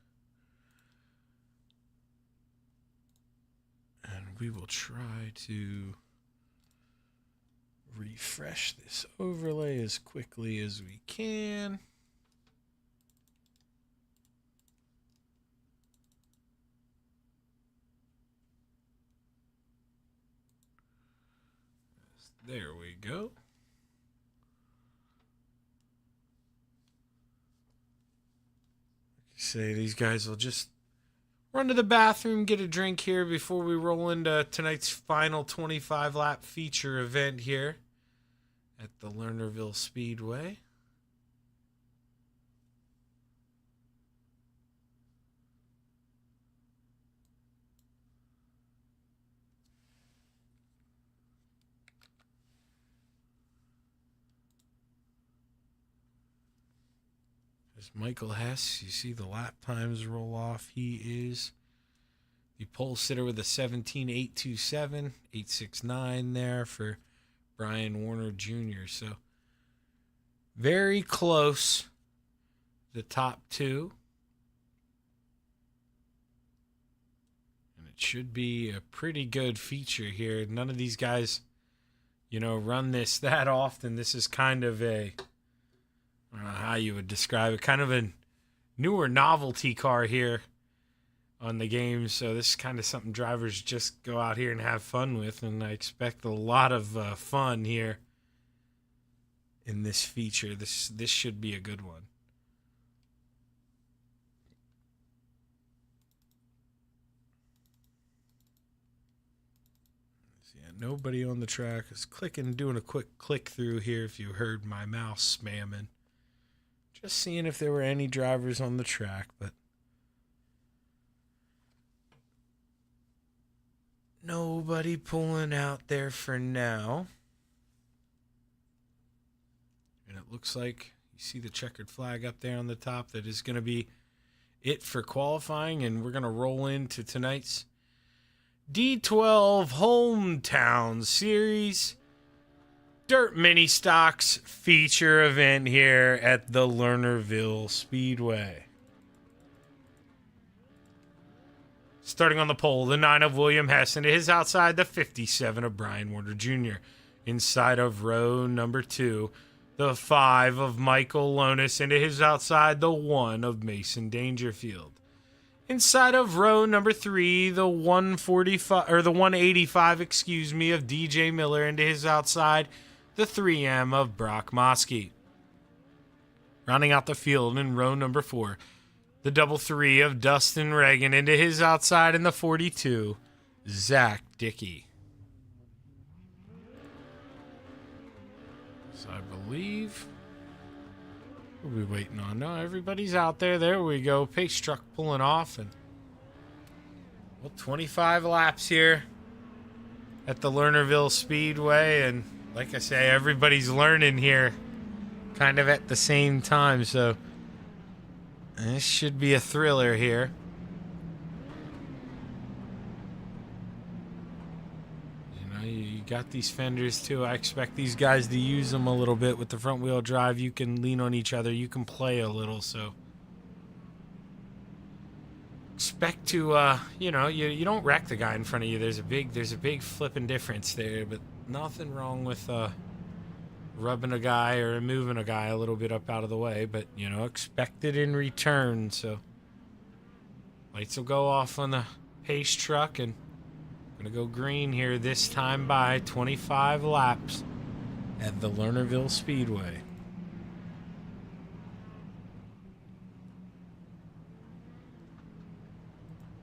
[SPEAKER 1] And we will try to refresh this overlay as quickly as we can. There we go. Say these guys will just run to the bathroom, get a drink here before we roll into tonight's final 25-lap feature event here at the Lernerville Speedway. There's Michael Hess. You see the lap times roll off. He is the pole sitter with a 17.827, 869 there for Brian Warner Jr. So very close, the top two. And it should be a pretty good feature here. None of these guys, run this that often. This is kind of I don't know how you would describe it, kind of a newer novelty car here on the game. So this is kind of something drivers just go out here and have fun with, and I expect a lot of fun here in this feature. This should be a good one. Yeah, nobody on the track. I was doing a quick click through here if you heard my mouse spamming. Just seeing if there were any drivers on the track, but nobody pulling out there for now. And it looks like you see the checkered flag up there on the top. That is going to be it for qualifying, and we're going to roll into tonight's D12 Hometown Series Dirt Mini Stocks feature event here at the Lernerville Speedway. Starting on the pole, the 9 of William Hess into his outside, the 57 of Brian Warner Jr. Inside of row number 2, the 5 of Michael Lonis into his outside, the 1 of Mason Dangerfield. Inside of row number 3, the 145 or the 185, of DJ Miller into his outside, the 3M of Brock Mosky. Rounding out the field in row number 4, the double 3 of Dustin Reagan into his outside, and the 42, Zach Dickey. So I believe, what are we waiting on? No, everybody's out there. There we go. Pace truck pulling off, and 25 laps here at the Lernerville Speedway, and like I say, everybody's learning here kind of at the same time, so this should be a thriller here. You know, you got these fenders too. I expect these guys to use them a little bit with the front wheel drive. You can lean on each other. You can play a little, so expect to, you know, you don't wreck the guy in front of you. There's a big flipping difference there, but nothing wrong with rubbing a guy or moving a guy a little bit up out of the way, but, you know, expect it in return. So lights will go off on the pace truck, and going to go green here this time by 25 laps at the Lernerville Speedway.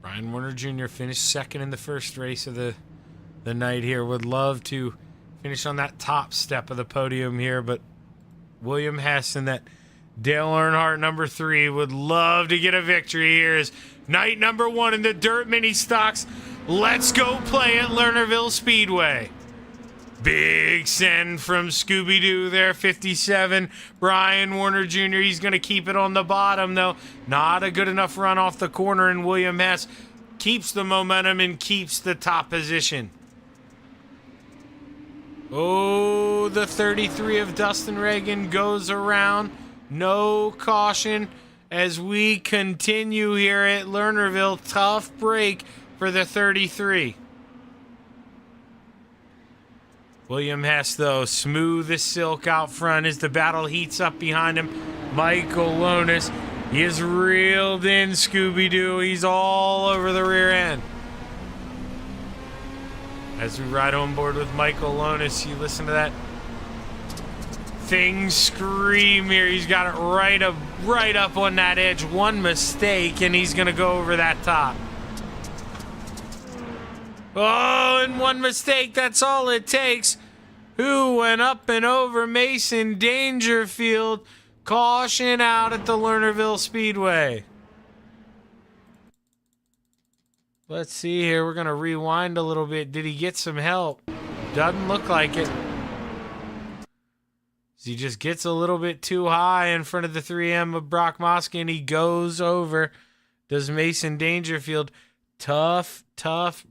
[SPEAKER 1] Brian Warner Jr. finished second in the first race of the night here. Would love to finish on that top step of the podium here, but William Hess and that Dale Earnhardt number 3 would love to get a victory here as night number 1 in the Dirt Mini Stocks. Let's go play at Lernerville Speedway. Big send from Scooby-Doo there, 57. Brian Warner Jr., he's going to keep it on the bottom, though. Not a good enough run off the corner, and William Hess keeps the momentum and keeps the top position. Oh, the 33 of Dustin Reagan goes around. No caution as we continue here at Lernerville. Tough break for the 33. William Hess, though, smooth as silk out front as the battle heats up behind him. Michael Lonis, he is reeled in Scooby-Doo. He's all over the rear end. As we ride on board with Michael Lonis, you listen to that thing scream here. He's got it right up on that edge. One mistake, and he's going to go over that top. Oh, and one mistake, that's all it takes. Who went up and over Mason Dangerfield? Caution out at the Lernerville Speedway. Let's see here. We're going to rewind a little bit. Did he get some help? Doesn't look like it. He just gets a little bit too high in front of the 3M of Brock Mosky, and he goes over. Does Mason Dangerfield. Tough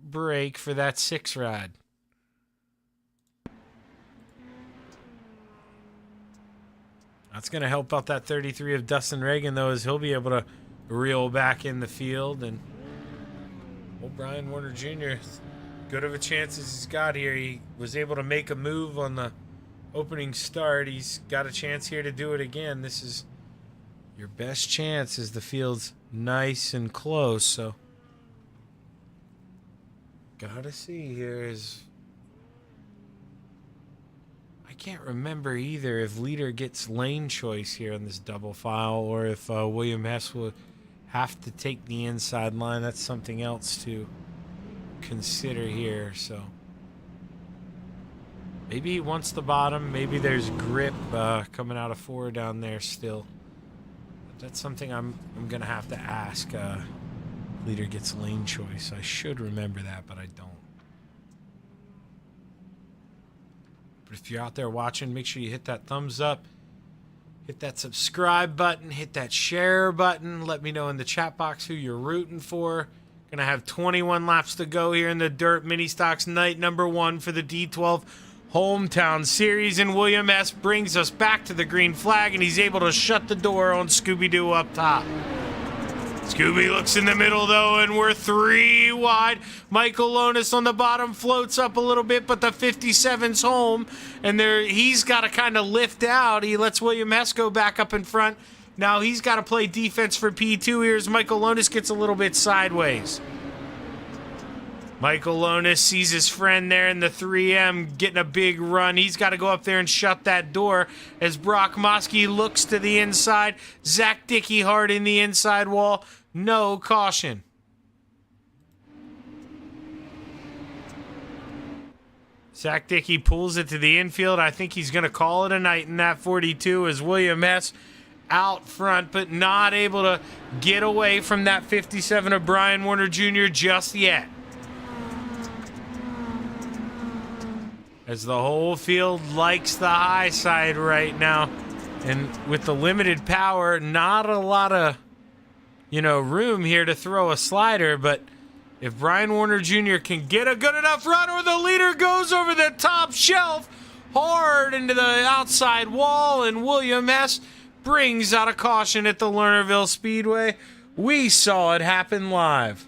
[SPEAKER 1] break for that 6 ride. That's going to help out that 33 of Dustin Reagan, though, as he'll be able to reel back in the field. And old Brian Warner Jr., good of a chance as he's got here. He was able to make a move on the opening start. He's got a chance here to do it again. This is your best chance as the field's nice and close. So gotta see here is, I can't remember either if leader gets lane choice here on this double file, or if William Hess will have to take the inside line. That's something else to consider here. So Maybe he wants the bottom. Maybe there's grip coming out of 4 down there still. But that's something I'm going to have to ask. Leader gets lane choice. I should remember that, but I don't. But if you're out there watching, make sure you hit that thumbs up. Hit that subscribe button. Hit that share button. Let me know in the chat box who you're rooting for. Gonna have 21 laps to go here in the Dirt Mini Stocks night number 1 for the D12 Hometown Series. And William S. brings us back to the green flag, and he's able to shut the door on Scooby-Doo up top. Scooby looks in the middle, though, and we're 3 wide. Michael Lonis on the bottom floats up a little bit, but the 57's home, and he's got to kind of lift out. He lets William S. go back up in front. Now he's got to play defense for P2 here as Michael Lonis gets a little bit sideways. Michael Lonis sees his friend there in the 3M getting a big run. He's got to go up there and shut that door as Brock Mosky looks to the inside. Zach Dickey hard in the inside wall. No caution. Zach Dickey pulls it to the infield. I think he's going to call it a night in that 42 as William S. out front, but not able to get away from that 57 of Brian Warner Jr. just yet. As the whole field likes the high side right now. And with the limited power, not a lot of, room here to throw a slider. But if Brian Warner Jr. can get a good enough run, or the leader goes over the top shelf hard into the outside wall, and William S. brings out a caution at the Lernerville Speedway. We saw it happen live.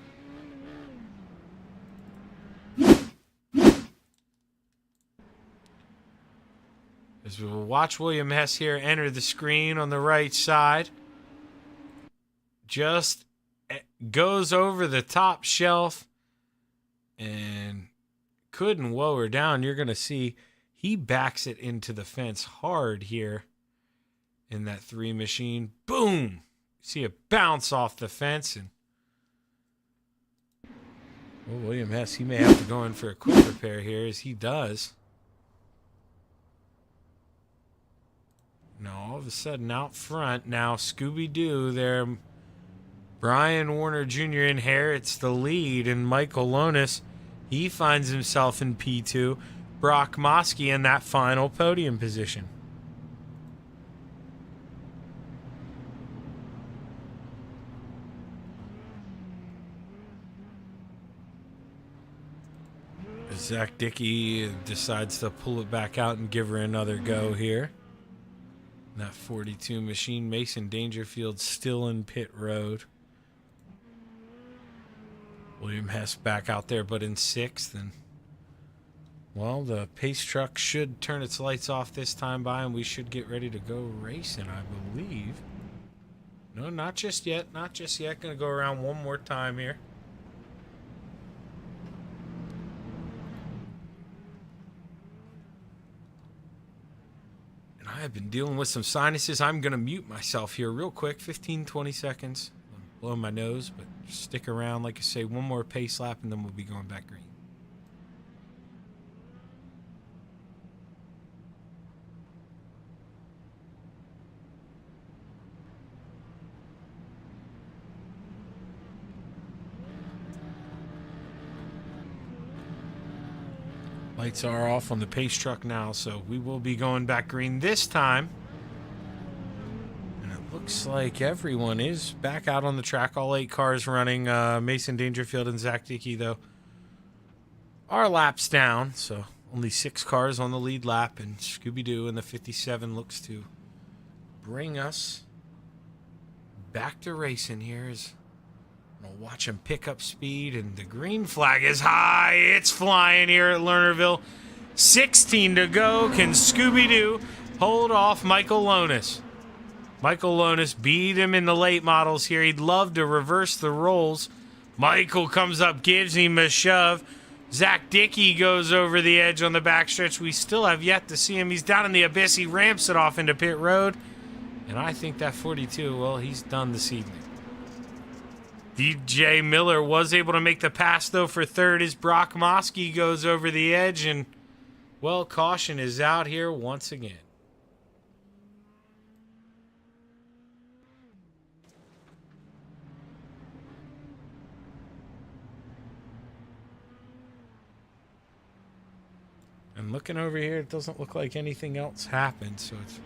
[SPEAKER 1] As we will watch William Hess here enter the screen on the right side. Just goes over the top shelf and couldn't lower down. You're going to see he backs it into the fence hard here in that 3 machine. Boom! See it bounce off the fence. And William Hess, he may have to go in for a quick repair here as he does. Now, all of a sudden, out front, now Scooby-Doo there. Brian Warner Jr. inherits the lead, and Michael Lonis, he finds himself in P2. Brock Mosky in that final podium position. Zach Dickey decides to pull it back out and give her another go here. That 42 machine. Mason Dangerfield still in pit road. William Hess back out there, but in 6th. And, well, the pace truck should turn its lights off this time by, and we should get ready to go racing, I believe. No, not just yet. Not just yet. Going to go around one more time here. I've been dealing with some sinuses. I'm going to mute myself here real quick, 15, 20 seconds. I'm blowing my nose, but stick around. Like I say, one more pace lap, and then we'll be going back green. Lights are off on the pace truck now, so we will be going back green this time. And it looks like everyone is back out on the track. All 8 cars running. Mason Dangerfield and Zach Dickey, though, are laps down. So only 6 cars on the lead lap. And Scooby-Doo in the 57 looks to bring us back to racing here. We'll watch him pick up speed, and the green flag is high. It's flying here at Lernerville. 16 to go. Can Scooby-Doo hold off Michael Lonis? Michael Lonis beat him in the late models here. He'd love to reverse the roles. Michael comes up, gives him a shove. Zach Dickey goes over the edge on the backstretch. We still have yet to see him. He's down in the abyss. He ramps it off into pit road. And I think that 42, well, he's done this evening. DJ Miller was able to make the pass, though, for 3rd as Brock Mosky goes over the edge, and Well, caution is out here once again. And looking over here, it doesn't look like anything else happened, so it's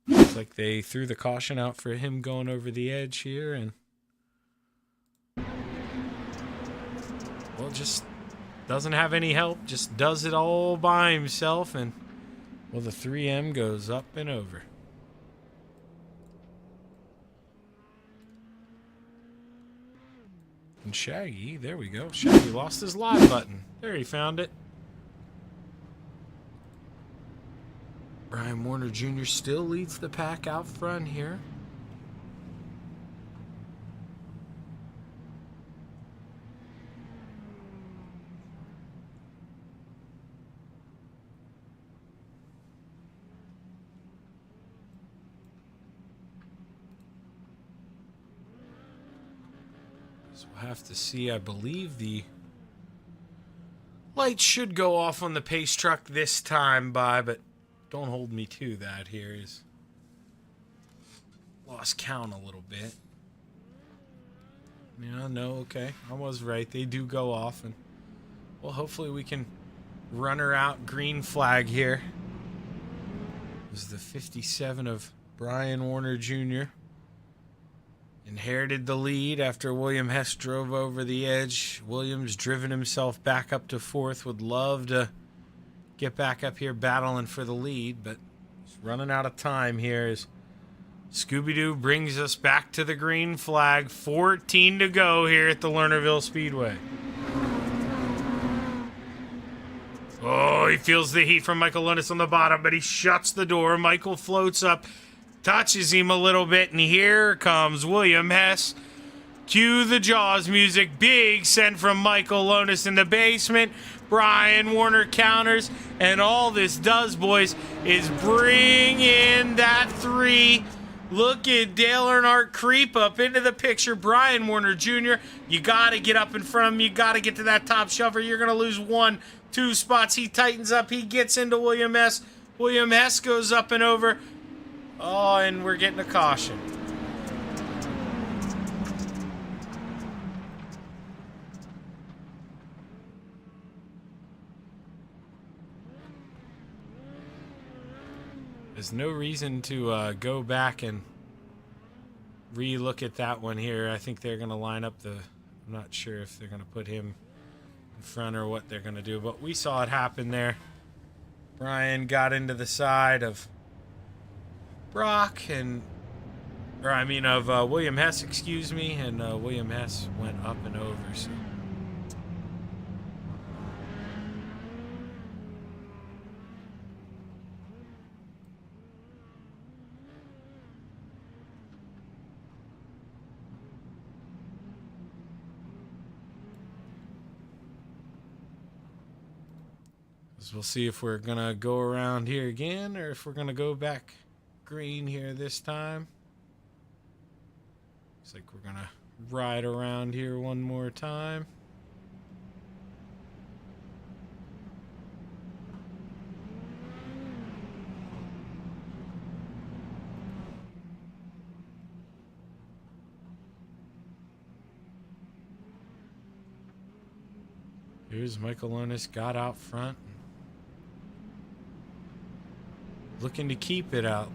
[SPEAKER 1] looks like they threw the caution out for him going over the edge here, and well, just doesn't have any help, just does it all by himself, and well, the 3M goes up and over. And Shaggy, there we go. Shaggy lost his live button. There, he found it. Brian Warner Jr. still leads the pack out front here. So we'll have to see. I believe the lights should go off on the pace truck this time, but don't hold me to that here. He's lost count a little bit. Yeah, no, okay. I was right. They do go off, and well, hopefully we can run her out green flag here. This is the 57 of Brian Warner Jr. Inherited the lead after William Hess drove over the edge. Williams driven himself back up to fourth. Would love to get back up here battling for the lead, but he's running out of time here as Scooby-Doo brings us back to the green flag. 14 to go here at the Lernerville Speedway. Oh, he feels the heat from Michael Lunis on the bottom, but he shuts the door. Michael floats up, touches him a little bit, and here comes William Hess. Cue the Jaws music. Big send from Michael Lunis in the basement. Brian Warner counters, and all this does, boys, is bring in that 3. Look at Dale Earnhardt creep up into the picture. Brian Warner Jr., you got to get up in front of him. You got to get to that top shelf, or you're going to lose 1, 2 spots. He tightens up. He gets into William Hess. William Hess goes up and over. Oh, and we're getting a caution. There's no reason to go back and re-look at that one here. I think they're going to line up the... I'm not sure if they're going to put him in front or what they're going to do, but we saw it happen there. Brian got into the side of Brock and... Or I mean of William Hess, excuse me, and William Hess went up and over, so... We'll see if we're going to go around here again or if we're going to go back green here this time. Looks like we're going to ride around here one more time. Here's Michael Lunis, got out front. Looking to keep it out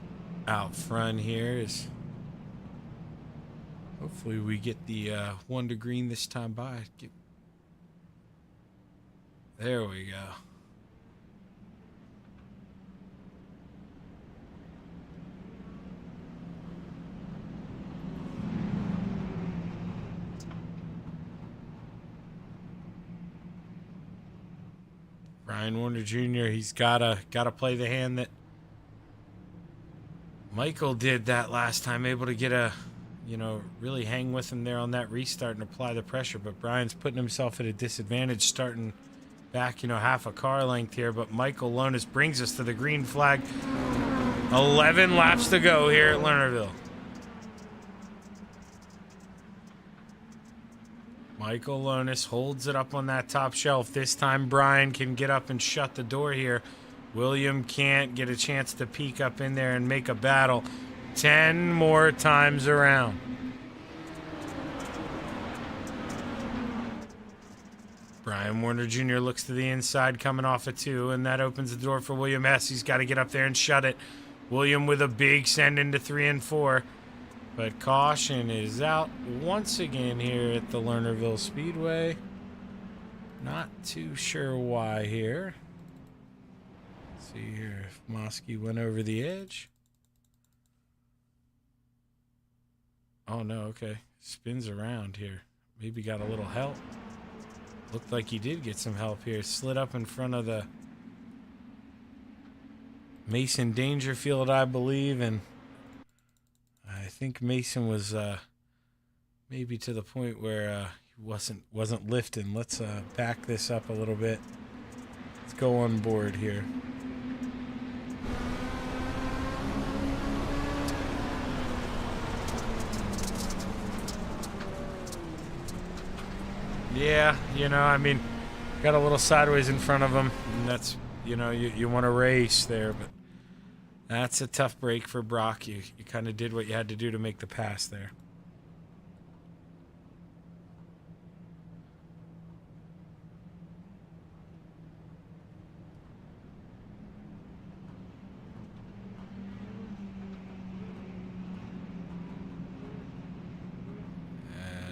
[SPEAKER 1] front here. Is hopefully we get the 1 to green this time by. There we go. Brian Warner Jr., he's gotta play the hand that Michael did that last time, able to get a, really hang with him there on that restart and apply the pressure. But Brian's putting himself at a disadvantage starting back, half a car length here. But Michael Lunis brings us to the green flag. 11 laps to go here at Lernerville. Michael Lonis holds it up on that top shelf. This time Brian can get up and shut the door here. William can't get a chance to peek up in there and make a battle. 10 more times around. Brian Warner Jr. looks to the inside coming off a 2, and that opens the door for William S. He's got to get up there and shut it. William with a big send into 3 and 4. But caution is out once again here at the Lernerville Speedway. Not too sure why here. Let's see here if Mosky went over the edge. Oh no, okay. Spins around here. Maybe got a little help. Looked like he did get some help here. Slid up in front of the Mason Dangerfield, I believe, and I think Mason was maybe to the point where he wasn't lifting. Let's back this up a little bit. Let's go on board here. Yeah, you know, I mean, got a little sideways in front of him, and that's, you know, you want to race there, but that's a tough break for Brock. You kind of did what you had to do to make the pass there.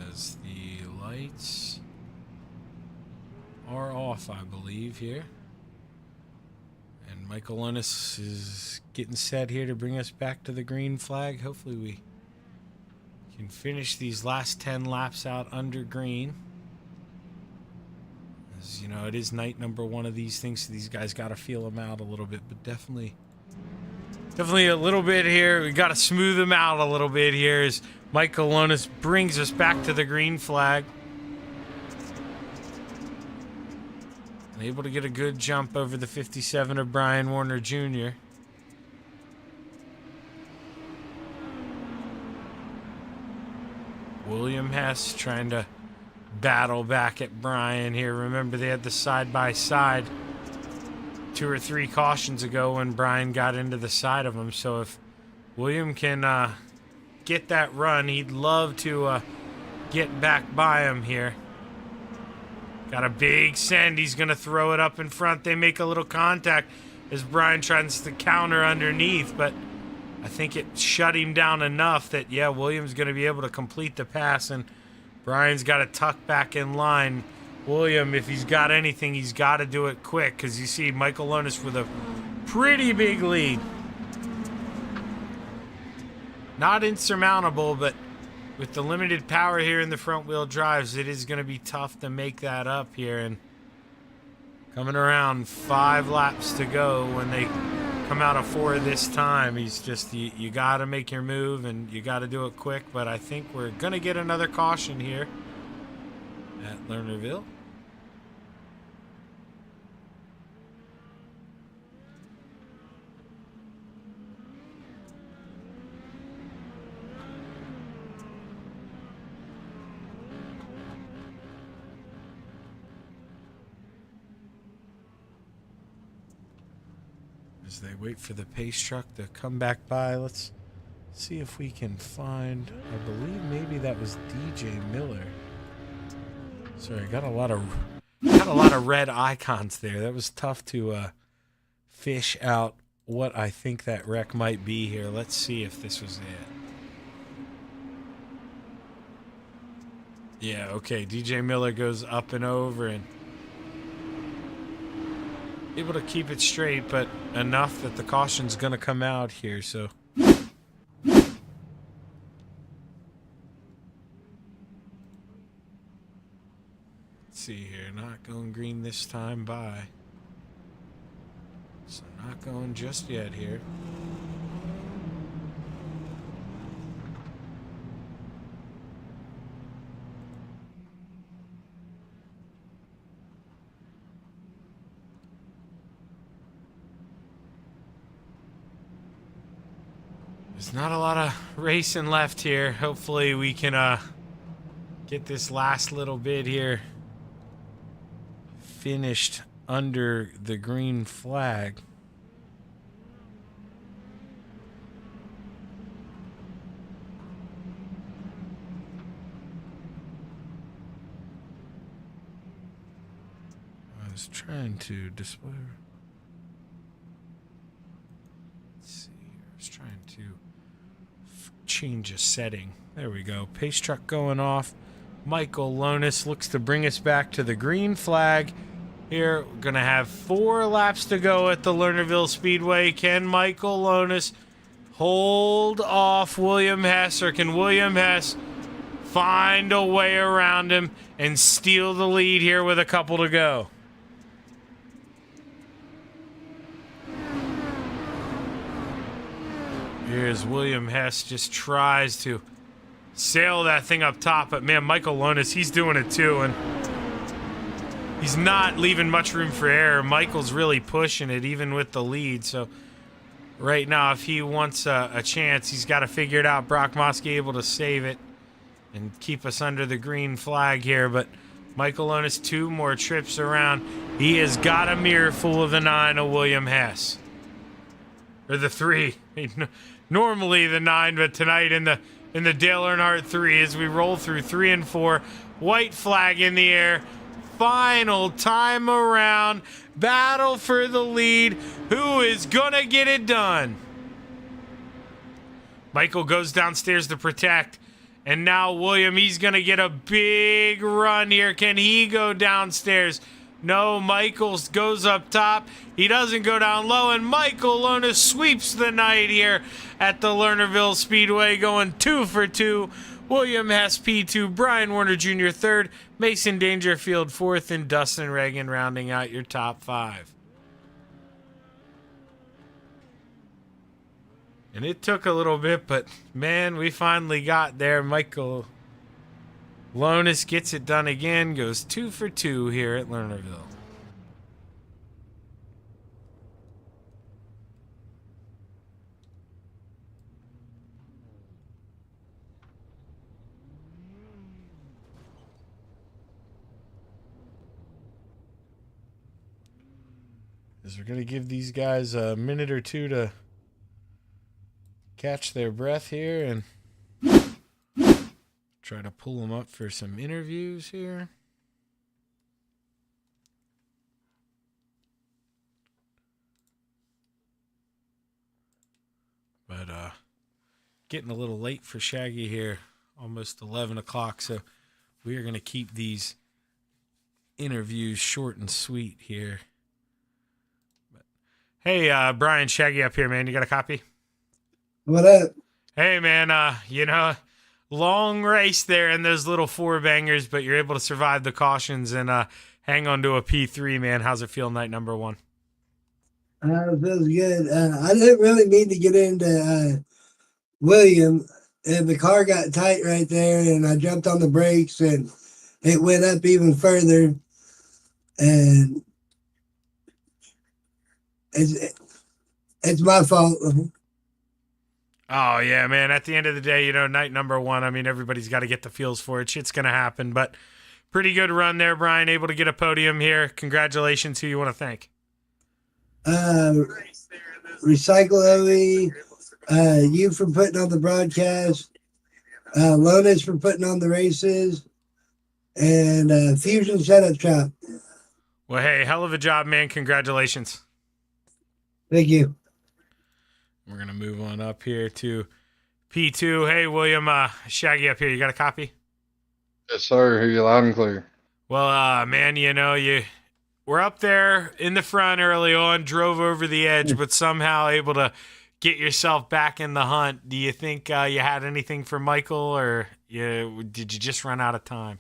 [SPEAKER 1] As the lights are off, I believe, here. And Michael Lonis is getting set here to bring us back to the green flag. Hopefully we can finish these last 10 laps out under green. As you know, it is night number 1 of these things, so these guys got to feel them out a little bit, but definitely a little bit here. We got to smooth them out a little bit here as Michael Lonis brings us back to the green flag. Able to get a good jump over the 57 of Brian Warner Jr. William Hess trying to battle back at Brian here. Remember, they had the side-by-side 2 or 3 cautions ago when Brian got into the side of him. So if William can get that run, he'd love to get back by him here. Got a big send. He's going to throw it up in front. They make a little contact as Brian tries to counter underneath, but I think it shut him down enough that, yeah, William's going to be able to complete the pass, and Brian's got to tuck back in line. William, if he's got anything, he's got to do it quick because you see Michael Lonis with a pretty big lead. Not insurmountable, but with the limited power here in the front wheel drives, it is going to be tough to make that up here. And coming around 5 laps to go when they come out of 4 this time, he's just, you got to make your move and you got to do it quick. But I think we're going to get another caution here at Lernerville. As they wait for the pace truck to come back by, let's see if we can find, I believe maybe that was DJ Miller. Sorry, got a lot of red icons there. That was tough to fish out what I think that wreck might be here. Let's see if this was it. Yeah, okay, DJ Miller goes up and over and able to keep it straight, but enough that the caution's going to come out here, so. Let's see here, not going green this time by. So not going just yet here. There's not a lot of racing left here. Hopefully we can get this last little bit here finished under the green flag. I was trying to display. Let's see here. I was trying to change a setting. There we go. Pace truck going off. Michael Lonis looks to bring us back to the green flag. Here, we're going to have 4 laps to go at the Lernerville Speedway. Can Michael Lonis hold off William Hess, or can William Hess find a way around him and steal the lead here with a couple to go? Here's William Hess, just tries to sail that thing up top, but man, Michael Lonis, he's doing it too, and he's not leaving much room for error. Michael's really pushing it, even with the lead, so right now, if he wants a chance, he's got to figure it out. Brock Mosky able to save it and keep us under the green flag here, but Michael Lonis, 2 more trips around. He has got a mirror full of the 9 of William Hess. Or the 3. Normally the 9, but tonight in the Dale Earnhardt 3 as we roll through 3 and 4. White flag in the air. Final time around. Battle for the lead. Who is gonna get it done? Michael goes downstairs to protect. And now William, he's gonna get a big run here. Can he go downstairs? No, Michaels goes up top. He doesn't go down low, and Michael Lonis sweeps the night here at the Lernerville Speedway, going 2 for 2. William Hess P2, Brian Warner Jr. 3rd, Mason Dangerfield 4th, and Dustin Reagan rounding out your top 5. And it took a little bit, but man, we finally got there. Michael Lonis gets it done again, goes 2 for 2 here at Lernerville. As we're going to give these guys a minute or 2 to catch their breath here and try to pull them up for some interviews here. But getting a little late for Shaggy here, almost 11 o'clock, so we are going to keep these interviews short and sweet here. But, hey, Brian, Shaggy up here, man. You got a copy?
[SPEAKER 3] What up?
[SPEAKER 1] Hey, man, long race there in those little 4 bangers, but you're able to survive the cautions and hang on to a P3, man. How's it feel night number 1?
[SPEAKER 3] It feels good. I didn't really mean to get into William, and the car got tight right there, and I jumped on the brakes, and it went up even further, and it's my fault.
[SPEAKER 1] Oh, yeah, man. At the end of the day, night number 1, I mean, everybody's got to get the feels for it. Shit's going to happen, but pretty good run there, Brian. Able to get a podium here. Congratulations. Who you want to thank?
[SPEAKER 3] Recycle OE, you for putting on the broadcast, Lonis for putting on the races, and Fusion Setup Shop.
[SPEAKER 1] Well, hey, hell of a job, man. Congratulations.
[SPEAKER 3] Thank you.
[SPEAKER 1] We're going to move on up here to P2. Hey, William, Shaggy up here. You got a copy?
[SPEAKER 5] Yes, sir. Hear you loud and clear.
[SPEAKER 1] Well, man, you were up there in the front early on, drove over the edge, but somehow able to get yourself back in the hunt. Do you think you had anything for Michael, or did you just run out of time?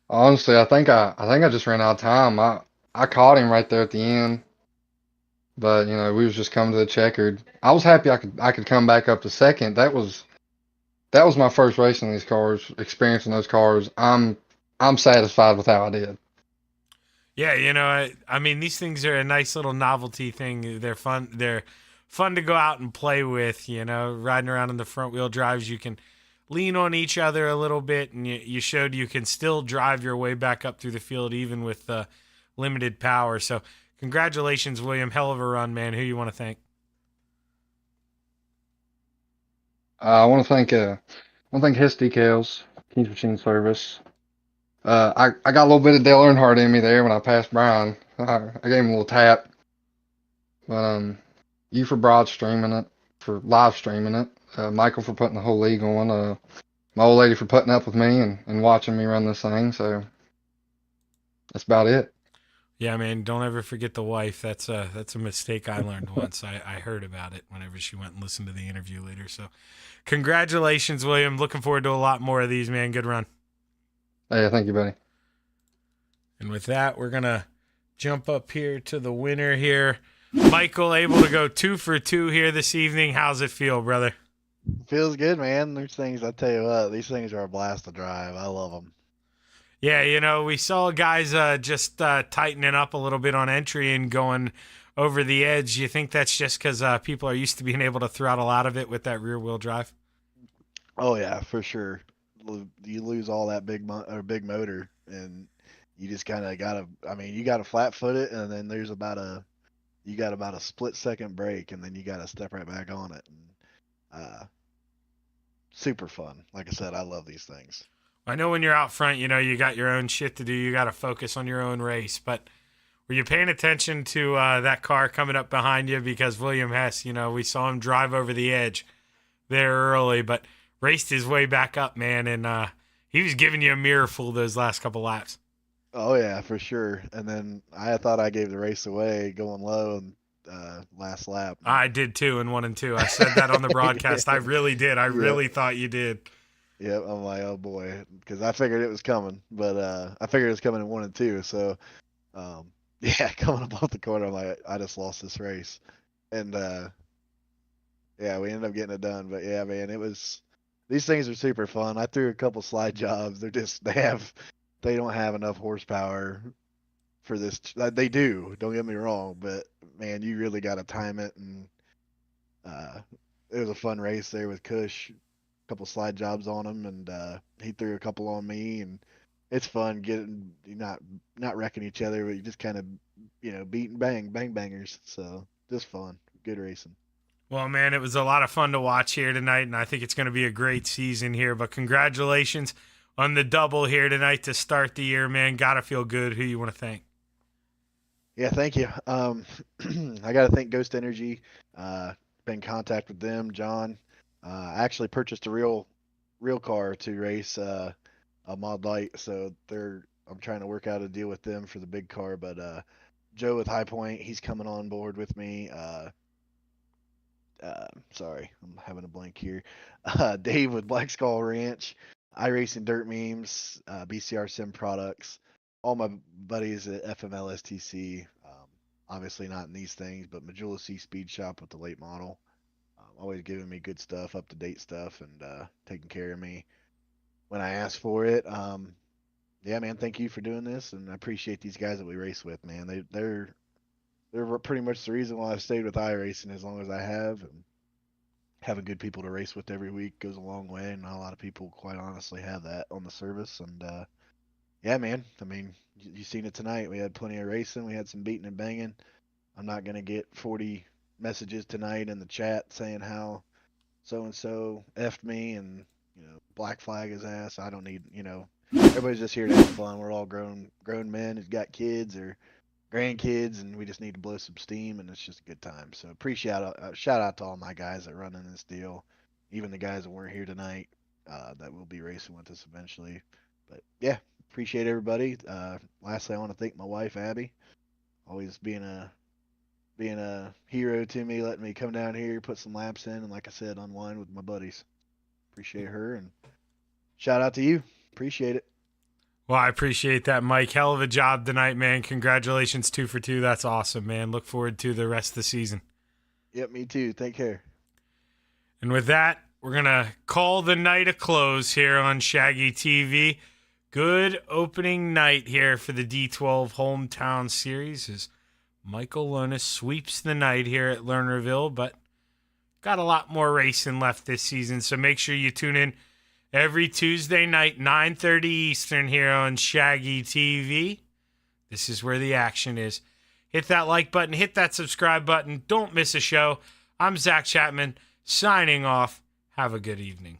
[SPEAKER 5] Honestly, I think I just ran out of time. I caught him right there at the end. But we was just coming to the checkered. I was happy I could come back up to second. That was my first race in these cars, experiencing those cars. I'm satisfied with how I did.
[SPEAKER 1] Yeah, I mean, these things are a nice little novelty thing. They're fun. They're fun to go out and play with. Riding around in the front wheel drives, you can lean on each other a little bit, and you showed you can still drive your way back up through the field even with limited power. So congratulations, William. Hell of a run, man. Who you want to thank?
[SPEAKER 5] I want to thank His Decals, Kings Machine Service. I got a little bit of Dale Earnhardt in me there when I passed Brian. I gave him a little tap. But you for broad streaming it, for live streaming it. Michael for putting the whole league on. My old lady for putting up with me and watching me run this thing. So that's about it.
[SPEAKER 1] Yeah, man, don't ever forget the wife. That's a mistake I learned once. I heard about it whenever she went and listened to the interview later. So congratulations, William. Looking forward to a lot more of these, man. Good run.
[SPEAKER 5] Hey, thank you, buddy.
[SPEAKER 1] And with that, we're going to jump up here to the winner here. Michael, able to go 2 for 2 here this evening. How's it feel, brother?
[SPEAKER 4] Feels good, man. There's things, I tell you what, these things are a blast to drive. I love them.
[SPEAKER 1] Yeah, you know, we saw guys just tightening up a little bit on entry and going over the edge. You think that's just because people are used to being able to throttle out of it with that rear-wheel drive?
[SPEAKER 4] Oh yeah, for sure. You lose all that big motor, and you just kind of gotta. I mean, you gotta flat foot it, and then there's about a split-second break, and then you gotta step right back on it. And, super fun. Like I said, I love these things.
[SPEAKER 1] I know when you're out front, you know, you got your own shit to do. You got to focus on your own race. But were you paying attention to that car coming up behind you? Because William Hess, you know, we saw him drive over the edge there early, but raced his way back up, man. And he was giving you a mirror full those last couple laps.
[SPEAKER 4] Oh, yeah, for sure. And then I thought I gave the race away going low and last lap.
[SPEAKER 1] I did too in 1 and 2. I said that on the broadcast. I really did. I really thought you did.
[SPEAKER 4] Yep, I'm like, oh boy, because I figured it was coming, but I figured it was coming in 1 and 2. So, yeah, coming up off the corner, I'm like, I just lost this race, and yeah, we ended up getting it done. But yeah, man, these things are super fun. I threw a couple slide jobs. They don't have enough horsepower for this. They do. Don't get me wrong, but man, you really got to time it, and it was a fun race there with Cush. Couple slide jobs on him, and he threw a couple on me, and it's fun getting not wrecking each other, but you just kind of beat and bang bangers. So just fun, good racing.
[SPEAKER 1] Well, man, it was a lot of fun to watch here tonight, and I think it's going to be a great season here. But congratulations on the double here tonight to start the year, man. Gotta feel good. Who you want to thank?
[SPEAKER 4] Yeah, thank you. I got to thank Ghost Energy. Been in contact with them, John. I actually purchased a real car to race a Mod Light, so I'm trying to work out a deal with them for the big car. But Joe with High Point, he's coming on board with me. Sorry, I'm having a blank here. Dave with Black Skull Ranch, iRacing Dirt Memes, BCR Sim Products, all my buddies at FML STC. Obviously not in these things, but Majula C Speed Shop with the late model. Always giving me good stuff, up to date stuff, and taking care of me when I ask for it. Yeah, man, thank you for doing this, and I appreciate these guys that we race with, man. They're pretty much the reason why I've stayed with iRacing as long as I have, and having good people to race with every week goes a long way, and not a lot of people, quite honestly, have that on the service. And yeah, man, I mean, you seen it tonight. We had plenty of racing. We had some beating and banging. I'm not going to get 40 messages tonight in the chat saying how so-and-so effed me and, black flag his ass. I don't need, everybody's just here to have fun. We're all grown men who've got kids or grandkids, and we just need to blow some steam, and it's just a good time. So shout out to all my guys that run in this deal, even the guys that weren't here tonight that will be racing with us eventually. But yeah, appreciate everybody. Lastly, I want to thank my wife, Abby, always being a hero to me, letting me come down here, put some laps in, and like I said, unwind with my buddies. Appreciate her, and shout out to you. Appreciate it.
[SPEAKER 1] Well, I appreciate that, Mike. Hell of a job tonight, man. Congratulations, 2 for 2. That's awesome, man. Look forward to the rest of the season.
[SPEAKER 4] Yep, me too. Take care.
[SPEAKER 1] And with that, we're going to call the night a close here on Shaggy TV. Good opening night here for the D12 Hometown Series as Michael Lonis sweeps the night here at Lernerville, but got a lot more racing left this season, so make sure you tune in every Tuesday night, 9:30 Eastern here on Shaggy TV. This is where the action is. Hit that like button, hit that subscribe button. Don't miss a show. I'm Zach Chapman, signing off. Have a good evening.